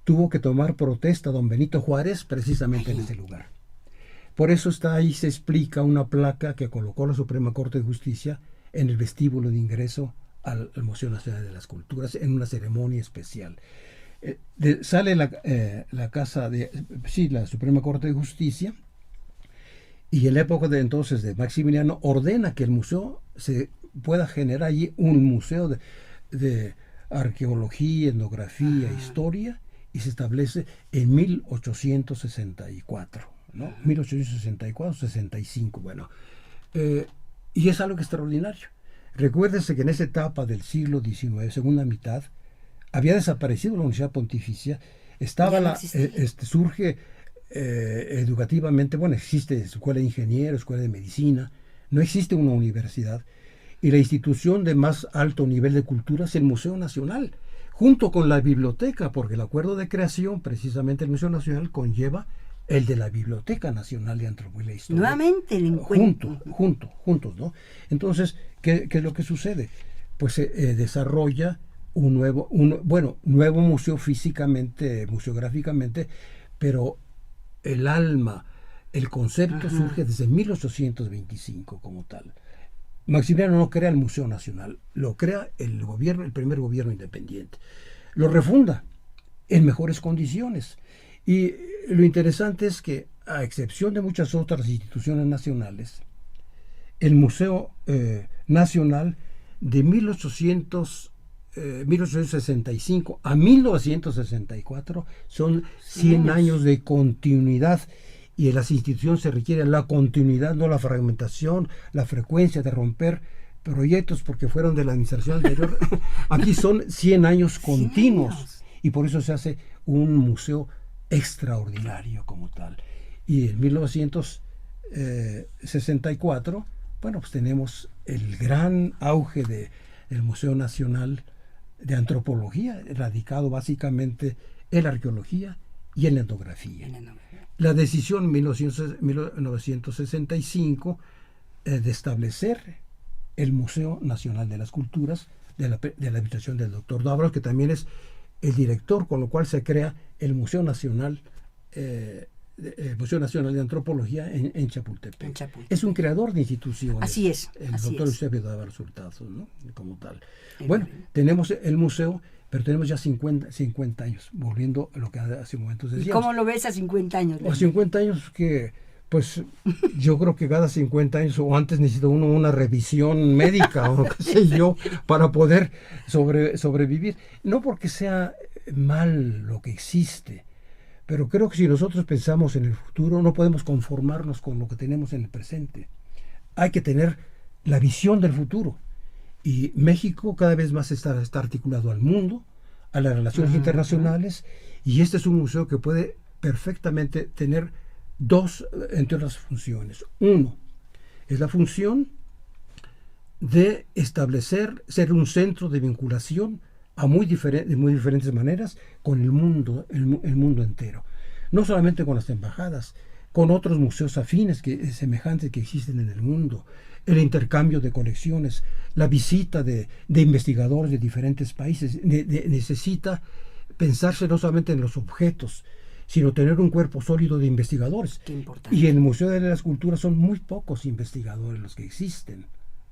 tuvo que tomar protesta don Benito Juárez precisamente en ese lugar. Por eso está ahí, se explica una placa que colocó la Suprema Corte de Justicia en el vestíbulo de ingreso al Museo Nacional de las Culturas en una ceremonia especial. Sale la casa la Suprema Corte de Justicia, y en la época de entonces de Maximiliano ordena que el museo se pueda generar allí un museo de arqueología, etnografía, historia, y se establece en 1864, ¿no? 1864-65, bueno. Y es algo extraordinario. Recuérdese que en esa etapa del siglo XIX, segunda mitad, había desaparecido la Universidad Pontificia, estaba surge educativamente, bueno, existe escuela de ingenieros, escuela de medicina, no existe una universidad, y la institución de más alto nivel de cultura es el Museo Nacional, junto con la biblioteca, porque el acuerdo de creación, precisamente el Museo Nacional, conlleva el de la Biblioteca Nacional de Antropología e Historia. Nuevamente el encuentro. Juntos, ¿no? Entonces, ¿qué es lo que sucede? Pues se desarrolla un nuevo museo físicamente, museográficamente, pero el alma, el concepto surge desde 1825 como tal. Maximiliano no crea el Museo Nacional, lo crea el primer gobierno independiente. Lo refunda en mejores condiciones. Y lo interesante es que, a excepción de muchas otras instituciones nacionales, el Museo Nacional de 1800 1865 a 1964 son 100 años de continuidad, y en las instituciones se requiere la continuidad, no la fragmentación, la frecuencia de romper proyectos porque fueron de la administración anterior. Aquí son 100 años continuos, y por eso se hace un museo extraordinario como tal. Y en 1964, bueno, pues tenemos el gran auge del Museo Nacional de Antropología, radicado básicamente en la arqueología y en la etnografía. La decisión en 1965 de establecer el Museo Nacional de las Culturas de la administración del doctor Dávalos, que también es el director, con lo cual se crea el Museo Nacional de Antropología en Chapultepec. Es un creador de instituciones. Así es. El doctor Eusebio Dávalos Hurtado, ¿no? Como tal. Bueno, tenemos el museo, pero tenemos ya 50 años, volviendo a lo que hace momentos decíamos. ¿Y cómo lo ves a 50 años? A 50 años que, pues, yo creo que cada 50 años o antes necesita uno una revisión médica o qué sé yo, para poder sobrevivir. No porque sea mal lo que existe, pero creo que si nosotros pensamos en el futuro, no podemos conformarnos con lo que tenemos en el presente. Hay que tener la visión del futuro. Y México cada vez más está articulado al mundo, a las relaciones internacionales, y este es un museo que puede perfectamente tener dos, entre otras funciones. Uno, es la función de ser un centro de vinculación de muy diferentes maneras con el mundo entero. No solamente con las embajadas, con otros museos afines semejantes que existen en el mundo, el intercambio de colecciones, la visita de investigadores de diferentes países. Necesita pensarse no solamente en los objetos, sino tener un cuerpo sólido de investigadores. Qué importante. Y en el Museo de las Culturas son muy pocos investigadores los que existen,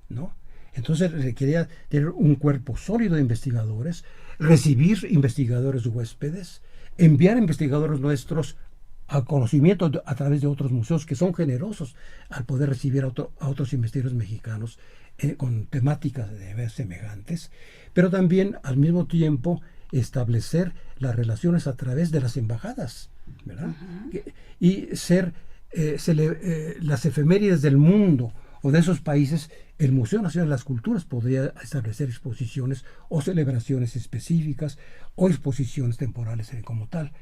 ¿no? Entonces requería tener un cuerpo sólido de investigadores, recibir investigadores huéspedes, enviar investigadores nuestros a conocimiento a través de otros museos que son generosos al poder recibir a otros investigadores mexicanos con temáticas semejantes, pero también al mismo tiempo establecer las relaciones a través de las embajadas, ¿verdad? Y ser las efemérides del mundo o de esos países. El Museo Nacional de las Culturas podría establecer exposiciones o celebraciones específicas o exposiciones temporales como tal,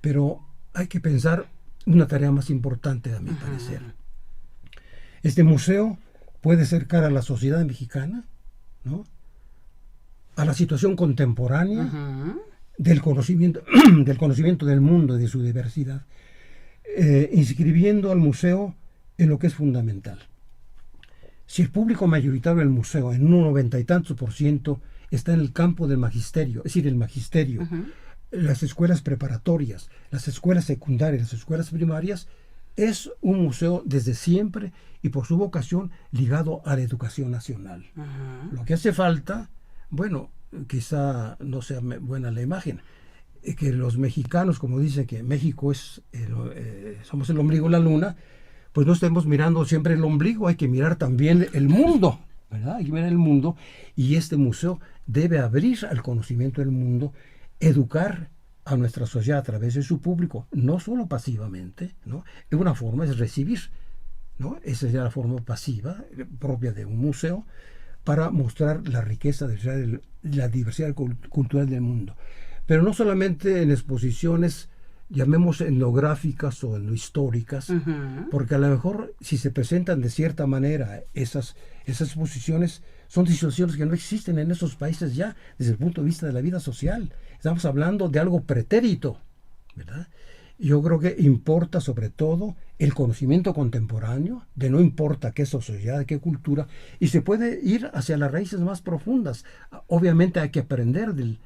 pero hay que pensar una tarea más importante, a mi parecer. Este museo puede acercar a la sociedad mexicana, ¿no?, a la situación contemporánea del conocimiento del mundo y de su diversidad, inscribiendo al museo en lo que es fundamental. Si el público mayoritario del museo, en un 90 y tantos %, está en el campo del magisterio, es decir, el magisterio, las escuelas preparatorias, las escuelas secundarias, las escuelas primarias, es un museo desde siempre y por su vocación ligado a la educación nacional. Lo que hace falta, bueno, quizá no sea buena la imagen, que los mexicanos, como dicen que México somos el ombligo de la luna, pues no estemos mirando siempre el ombligo, hay que mirar también el mundo, ¿verdad? Hay que mirar el mundo, y este museo debe abrir al conocimiento del mundo, educar a nuestra sociedad a través de su público, no solo pasivamente, ¿no? Una forma es recibir, ¿no? Esa es la forma pasiva propia de un museo, para mostrar la riqueza de la diversidad cultural del mundo. Pero no solamente en exposiciones, llamemos etnográficas o históricas, porque a lo mejor si se presentan de cierta manera esas exposiciones, son situaciones que no existen en esos países ya desde el punto de vista de la vida social. Estamos hablando de algo pretérito, ¿verdad? Yo creo que importa sobre todo el conocimiento contemporáneo, de no importa qué sociedad, qué cultura, y se puede ir hacia las raíces más profundas. Obviamente hay que aprender del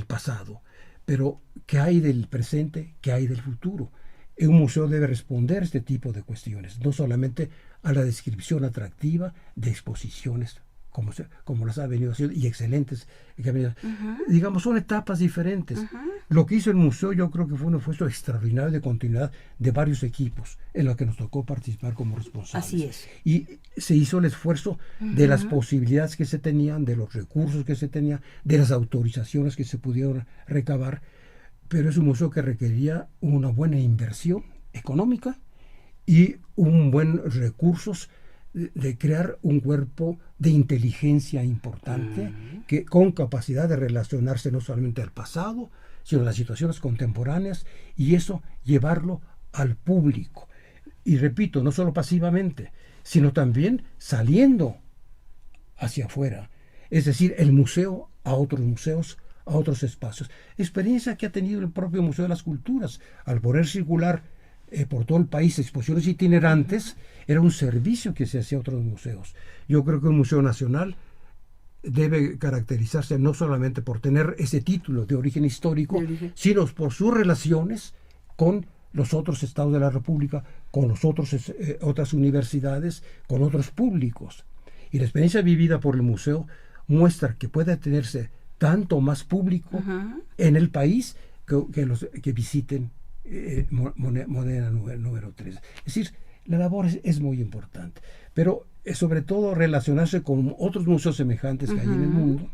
pasado, pero ¿qué hay del presente? ¿Qué hay del futuro? Un museo debe responder a este tipo de cuestiones, no solamente a la descripción atractiva de exposiciones como las ha venido haciendo, y excelentes. Digamos, son etapas diferentes. Lo que hizo el museo, yo creo que fue un esfuerzo extraordinario de continuidad de varios equipos en los que nos tocó participar como responsables. Así es. Y se hizo el esfuerzo de las posibilidades que se tenían, de los recursos que se tenían, de las autorizaciones que se pudieron recabar, pero es un museo que requería una buena inversión económica y un buen recursos de crear un cuerpo de inteligencia importante que con capacidad de relacionarse no solamente al pasado, sino a las situaciones contemporáneas, y eso llevarlo al público. Y repito, no solo pasivamente, sino también saliendo hacia afuera, es decir, el museo a otros museos, a otros espacios. Experiencia que ha tenido el propio Museo de las Culturas al poder circular por todo el país exposiciones itinerantes. Era un servicio que se hacía a otros museos. Yo creo que un museo nacional debe caracterizarse no solamente por tener ese título de origen histórico, sino por sus relaciones con los otros estados de la República, con los otras universidades, con otros públicos. Y la experiencia vivida por el museo muestra que puede tenerse tanto más público en el país que visiten Modena número 3. Es decir, la labor es muy importante, pero sobre todo relacionarse con otros museos semejantes que hay en el mundo.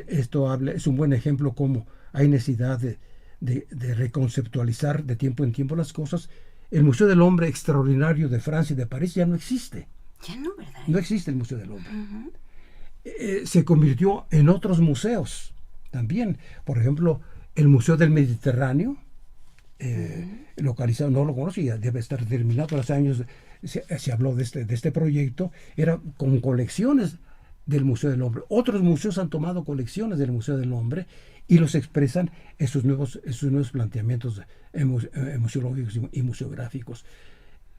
Esto es un buen ejemplo cómo hay necesidad de reconceptualizar de tiempo en tiempo las cosas. El Museo del Hombre extraordinario de Francia y de París ya no existe. Ya no, ¿verdad? No existe el Museo del Hombre. Se convirtió en otros museos también. Por ejemplo, el Museo del Mediterráneo, localizado, no lo conocía, debe estar terminado. Hace años se habló de este proyecto. Era con colecciones del Museo del Hombre. Otros museos han tomado colecciones del Museo del Hombre y los expresan en sus nuevos planteamientos museológicos y museográficos.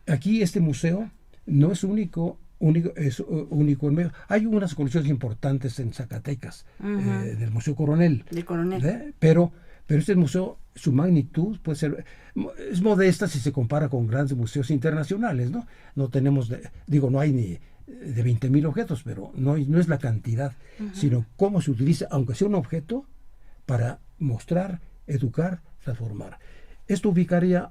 Aquí este museo no es único en México. Hay unas colecciones importantes en Zacatecas, del Museo Coronel. Del Coronel. Pero este museo, su magnitud es modesta si se compara con grandes museos internacionales, ¿no? No tenemos, no hay ni de 20,000 objetos, pero no es la cantidad, sino cómo se utiliza, aunque sea un objeto, para mostrar, educar, transformar. Esto ubicaría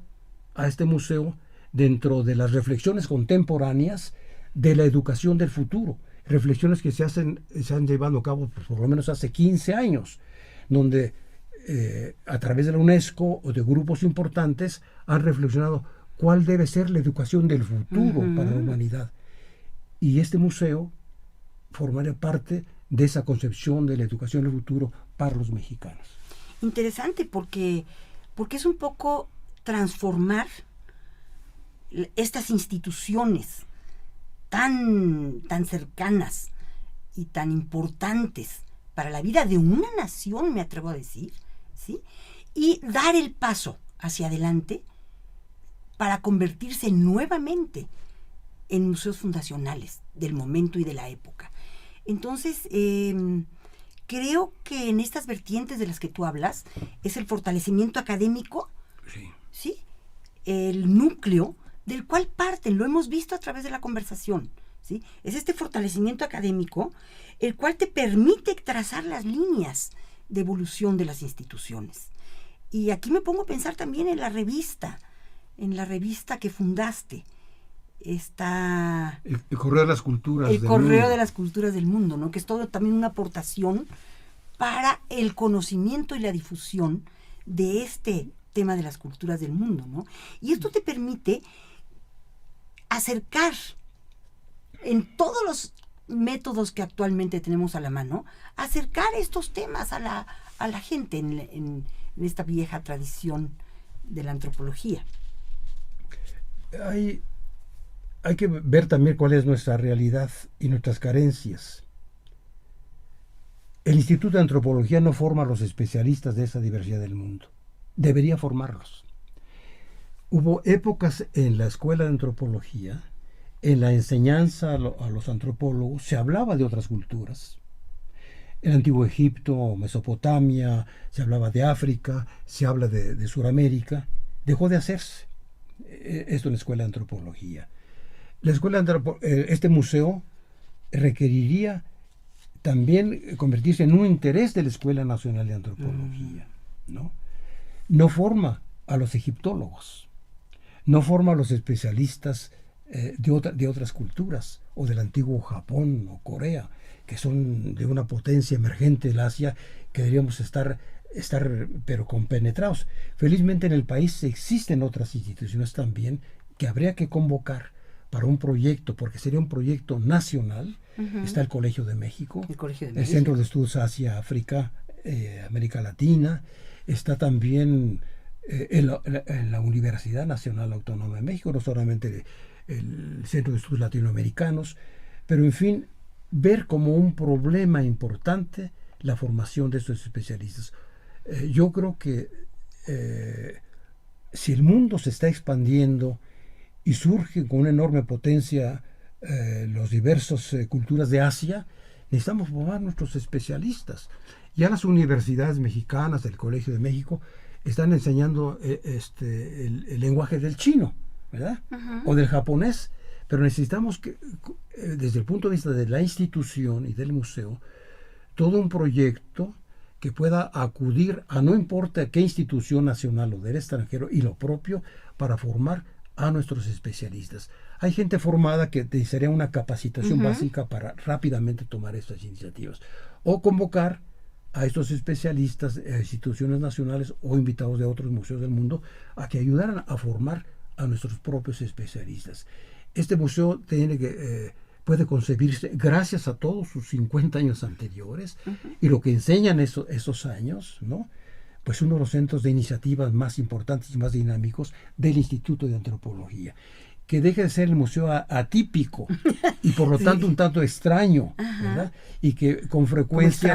a este museo dentro de las reflexiones contemporáneas de la educación del futuro, reflexiones que se han llevado a cabo por lo menos hace 15 años, donde a través de la UNESCO o de grupos importantes han reflexionado cuál debe ser la educación del futuro para la humanidad. Y este museo formaría parte de esa concepción de la educación del futuro para los mexicanos. Interesante, porque es un poco transformar estas instituciones tan cercanas y tan importantes para la vida de una nación, me atrevo a decir, ¿sí? Y dar el paso hacia adelante para convertirse nuevamente en museos fundacionales del momento y de la época. Entonces, creo que en estas vertientes de las que tú hablas es el fortalecimiento académico, ¿sí? El núcleo del cual parten, lo hemos visto a través de la conversación, ¿sí? Es este fortalecimiento académico el cual te permite trazar las líneas de evolución de las instituciones. Y aquí me pongo a pensar también en la revista que fundaste, el Correo de las Culturas del Mundo. El Correo de las Culturas del Mundo, ¿no? Que es todo también una aportación para el conocimiento y la difusión de este tema de las culturas del mundo, ¿no? Y esto te permite acercar en todos los métodos que actualmente tenemos a la mano, acercar estos temas a la gente en esta vieja tradición de la antropología. Hay que ver también cuál es nuestra realidad y nuestras carencias. El Instituto de Antropología no forma a los especialistas de esa diversidad del mundo. Debería formarlos. Hubo épocas en la escuela de antropología, en la enseñanza a los antropólogos, se hablaba de otras culturas. En el Antiguo Egipto, Mesopotamia, se hablaba de África, se habla de Sudamérica. Dejó de hacerse esto en la escuela de antropología. Este museo requeriría también convertirse en un interés de la Escuela Nacional de Antropología, ¿no? No forma a los egiptólogos, no forma a los especialistas de otras culturas, o del antiguo Japón o Corea, que son de una potencia emergente del Asia, que deberíamos estar pero compenetrados. Felizmente en el país existen otras instituciones también que habría que convocar para un proyecto, porque sería un proyecto nacional. Está el Colegio de México, el Centro de Estudios Asia, África, América Latina. Está también en la Universidad Nacional Autónoma de México, no solamente el Centro de Estudios Latinoamericanos, pero en fin, ver como un problema importante la formación de estos especialistas. Yo creo que si el mundo se está expandiendo y surge con una enorme potencia los diversos culturas de Asia, necesitamos formar nuestros especialistas. Ya las universidades mexicanas, el Colegio de México, están enseñando el lenguaje del chino, ¿verdad? O del japonés, pero necesitamos que, desde el punto de vista de la institución y del museo, todo un proyecto que pueda acudir a no importa qué institución nacional o del extranjero, y lo propio para formar a nuestros especialistas. Hay gente formada que desearía una capacitación básica para rápidamente tomar estas iniciativas, o convocar a estos especialistas, instituciones nacionales o invitados de otros museos del mundo, a que ayudaran a formar a nuestros propios especialistas. Este museo puede concebirse gracias a todos sus 50 años anteriores y lo que enseñan esos años, ¿no? Pues uno de los centros de iniciativas más importantes y más dinámicos del Instituto de Antropología, que deje de ser el museo atípico y por lo tanto un tanto extraño, ¿verdad? Y que con frecuencia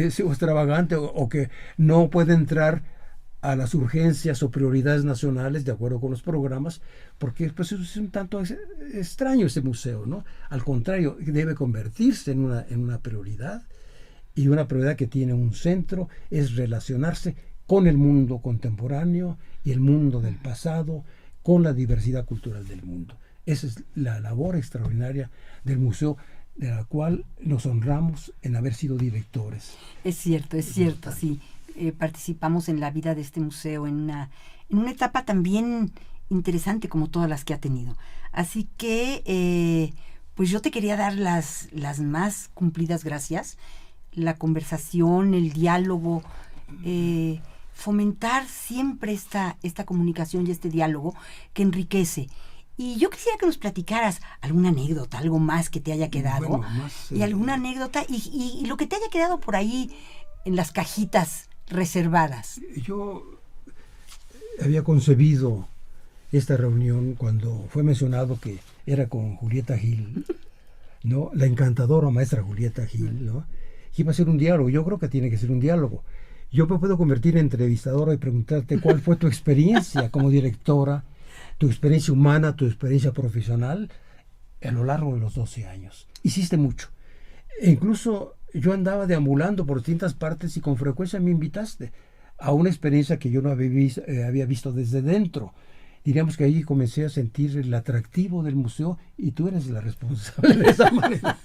extravagante o que no puede entrar a las urgencias o prioridades nacionales de acuerdo con los programas, porque pues es un tanto extraño ese museo, ¿no? Al contrario, debe convertirse en una prioridad, y una prioridad que tiene un centro es relacionarse con el mundo contemporáneo y el mundo del pasado, con la diversidad cultural del mundo. Esa es la labor extraordinaria del museo, de la cual nos honramos en haber sido directores. Es cierto, sí. Participamos en la vida de este museo en una etapa también interesante como todas las que ha tenido. Así que, pues yo te quería dar las más cumplidas gracias. La conversación, el diálogo, fomentar siempre esta comunicación y este diálogo que enriquece. Y yo quisiera que nos platicaras alguna anécdota, algo más que te haya quedado, y alguna anécdota y lo que te haya quedado por ahí en las cajitas reservadas. Yo había concebido esta reunión cuando fue mencionado que era con Julieta Gil, ¿no? La encantadora maestra Julieta Gil, ¿no? Que iba a ser un diálogo. Yo creo que tiene que ser un diálogo. Yo me puedo convertir en entrevistadora y preguntarte cuál fue tu experiencia como directora, tu experiencia humana, tu experiencia profesional a lo largo de los 12 años. Hiciste mucho. E incluso yo andaba deambulando por distintas partes y con frecuencia me invitaste a una experiencia que yo no había visto desde dentro. Diríamos que ahí comencé a sentir el atractivo del museo y tú eres la responsable de esa manera.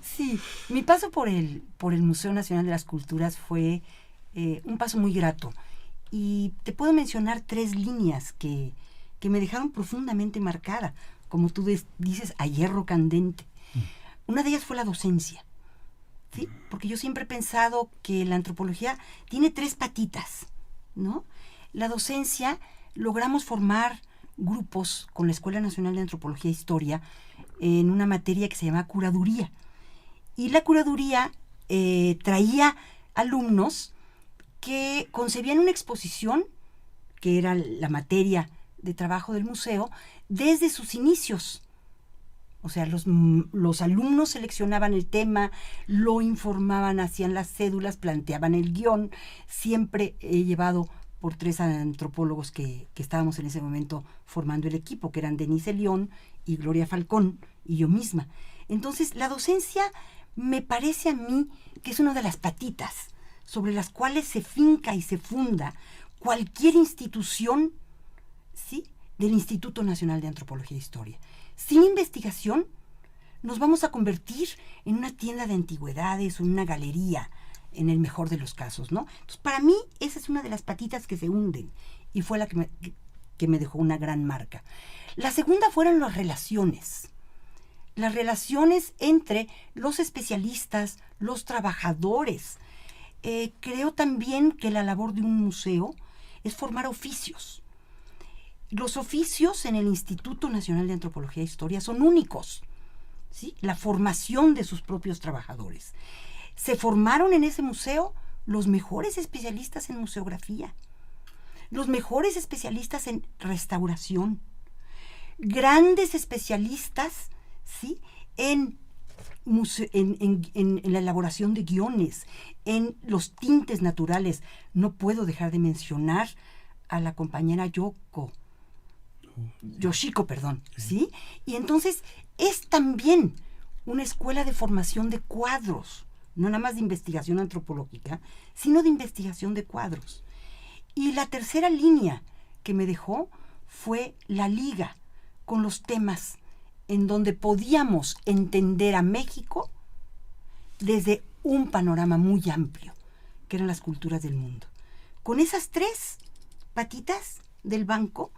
Sí, mi paso por el Museo Nacional de las Culturas fue un paso muy grato. Y te puedo mencionar 3 líneas que me dejaron profundamente marcada, como tú dices, a hierro candente. Una de ellas fue la docencia, ¿sí? Porque yo siempre he pensado que la antropología tiene 3 patitas, ¿no? La docencia, logramos formar grupos con la Escuela Nacional de Antropología e Historia en una materia que se llama curaduría. Y la curaduría traía alumnos que concebían una exposición, que era la materia de trabajo del museo, desde sus inicios. O sea, los alumnos seleccionaban el tema, lo informaban, hacían las cédulas, planteaban el guión. Siempre he llevado por 3 antropólogos que estábamos en ese momento formando el equipo, que eran Denise León y Gloria Falcón y yo misma. Entonces, la docencia me parece a mí que es una de las patitas sobre las cuales se finca y se funda cualquier institución, ¿sí?, del Instituto Nacional de Antropología e Historia. Sin investigación nos vamos a convertir en una tienda de antigüedades o en una galería, en el mejor de los casos, ¿no? Entonces, para mí, esa es una de las patitas que se hunden y fue la que me dejó una gran marca. La segunda fueron las relaciones entre los especialistas, los trabajadores. Creo también que la labor de un museo es formar oficios. Los oficios en el Instituto Nacional de Antropología e Historia son únicos, ¿sí? La formación de sus propios trabajadores. Se formaron en ese museo los mejores especialistas en museografía, los mejores especialistas en restauración, grandes especialistas, ¿sí?, en la elaboración de guiones, en los tintes naturales. No puedo dejar de mencionar a la compañera Yoshiko, ¿sí? Y entonces es también una escuela de formación de cuadros, no nada más de investigación antropológica, sino de investigación de cuadros. Y la tercera línea que me dejó fue la liga con los temas en donde podíamos entender a México desde un panorama muy amplio, que eran las culturas del mundo. Con esas tres patitas del banco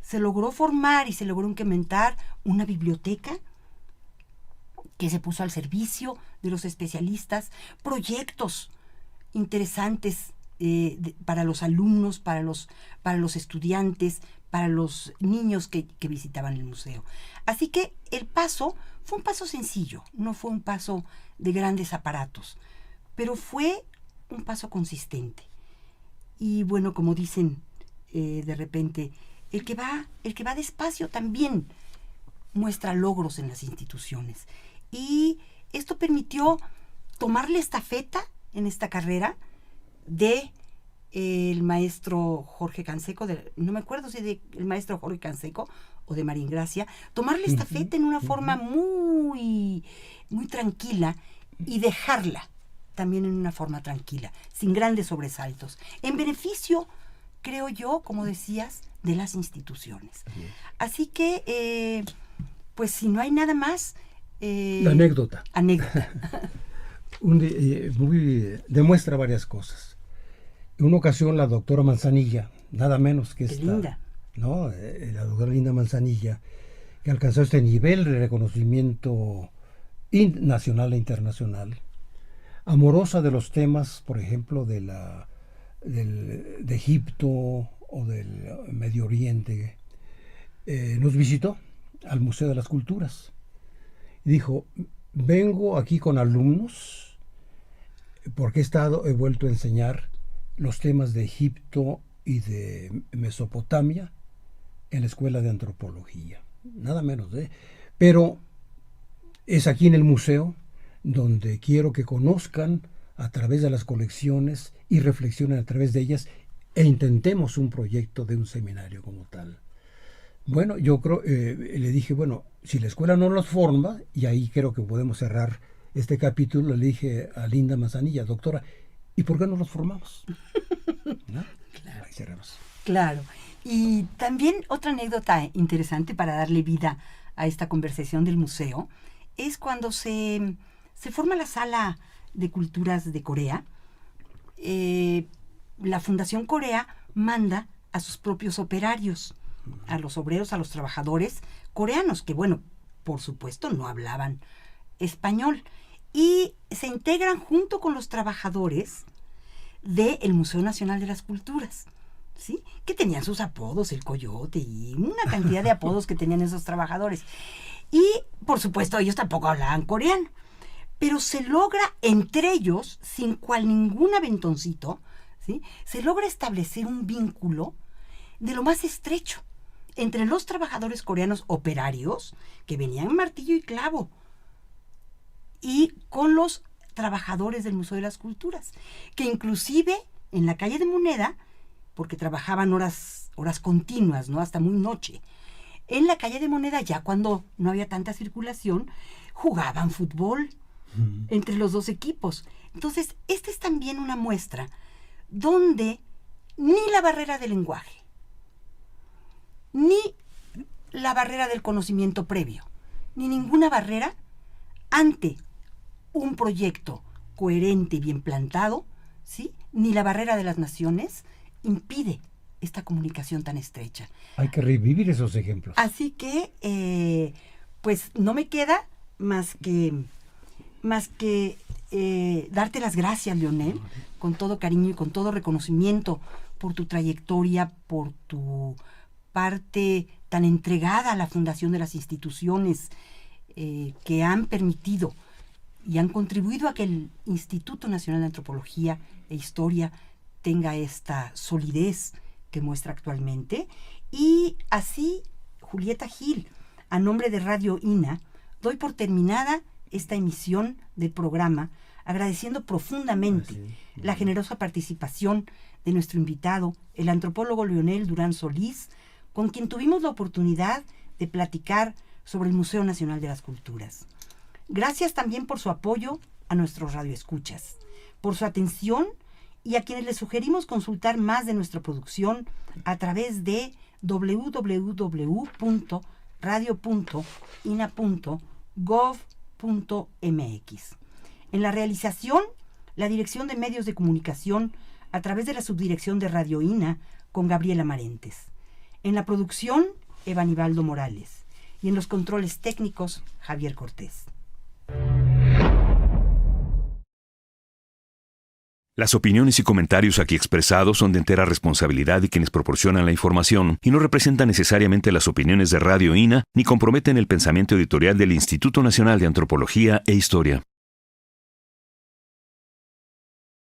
se logró formar y se logró incrementar una biblioteca que se puso al servicio de los especialistas, proyectos interesantes para los alumnos, para los estudiantes, para los niños que visitaban el museo. Así que el paso fue un paso sencillo, no fue un paso de grandes aparatos, pero fue un paso consistente. Y bueno, como dicen de repente, el que va despacio también muestra logros en las instituciones. Y esto permitió tomarle estafeta en esta carrera de el maestro Jorge Canseco, no me acuerdo si de el maestro Jorge Canseco o de María Ingracia, tomarle estafeta en una forma muy, muy tranquila y dejarla también en una forma tranquila, sin grandes sobresaltos, en beneficio, creo yo, como decías, de las instituciones. Así que, pues si no hay nada más... la anécdota. Demuestra varias cosas. En una ocasión la doctora Manzanilla, nada menos que esta, linda, ¿no? La doctora Linda Manzanilla, que alcanzó este nivel de reconocimiento nacional e internacional, amorosa de los temas, por ejemplo, de Egipto o del Medio Oriente, nos visitó al Museo de las Culturas y dijo: vengo aquí con alumnos porque he vuelto a enseñar los temas de Egipto y de Mesopotamia en la Escuela de Antropología, nada menos, pero es aquí en el museo donde quiero que conozcan a través de las colecciones y reflexionen a través de ellas e intentemos un proyecto de un seminario como tal. Bueno, yo creo, le dije, bueno, si la escuela no los forma, y ahí creo que podemos cerrar este capítulo, le dije a Linda Manzanilla: doctora, ¿y por qué no los formamos? ¿No? Claro. Ahí cerramos. Claro. Y también otra anécdota interesante para darle vida a esta conversación del museo es cuando se forma la Sala de Culturas de Corea. La Fundación Corea manda a sus propios operarios, a los obreros, a los trabajadores coreanos, que bueno, por supuesto no hablaban español, y se integran junto con los trabajadores del Museo Nacional de las Culturas, ¿sí?, que tenían sus apodos, el Coyote y una cantidad de apodos que tenían esos trabajadores. Y, por supuesto, ellos tampoco hablaban coreano, pero se logra entre ellos, sin cual ningún aventoncito, ¿sí?, se logra establecer un vínculo de lo más estrecho entre los trabajadores coreanos operarios, que venían en martillo y clavo, y con los trabajadores del Museo de las Culturas, que inclusive en la calle de Moneda, porque trabajaban horas continuas, ¿no?, hasta muy noche, en la calle de Moneda, ya cuando no había tanta circulación, jugaban fútbol entre los dos equipos. Entonces, esta es también una muestra donde ni la barrera del lenguaje, ni la barrera del conocimiento previo, ni ninguna barrera ante un proyecto coherente y bien plantado, ¿sí? Ni la barrera de las naciones impide esta comunicación tan estrecha. Hay que revivir esos ejemplos. Así que, pues no me queda más que darte las gracias, Leonel, con todo cariño y con todo reconocimiento por tu trayectoria, por tu parte tan entregada a la fundación de las instituciones que han permitido y han contribuido a que el Instituto Nacional de Antropología e Historia tenga esta solidez que muestra actualmente. Y así, Julieta Gil, a nombre de Radio INA, doy por terminada esta emisión del programa, agradeciendo profundamente la generosa participación de nuestro invitado, el antropólogo Leonel Durán Solís, con quien tuvimos la oportunidad de platicar sobre el Museo Nacional de las Culturas. Gracias también por su apoyo a nuestros radioescuchas, por su atención, y a quienes les sugerimos consultar más de nuestra producción a través de www.radio.ina.gov.mx. En la realización, la Dirección de Medios de Comunicación a través de la Subdirección de Radio INA con Gabriela Marentes. En la producción, Eva Nivaldo Morales. Y en los controles técnicos, Javier Cortés. Las opiniones y comentarios aquí expresados son de entera responsabilidad de quienes proporcionan la información y no representan necesariamente las opiniones de Radio INA ni comprometen el pensamiento editorial del Instituto Nacional de Antropología e Historia.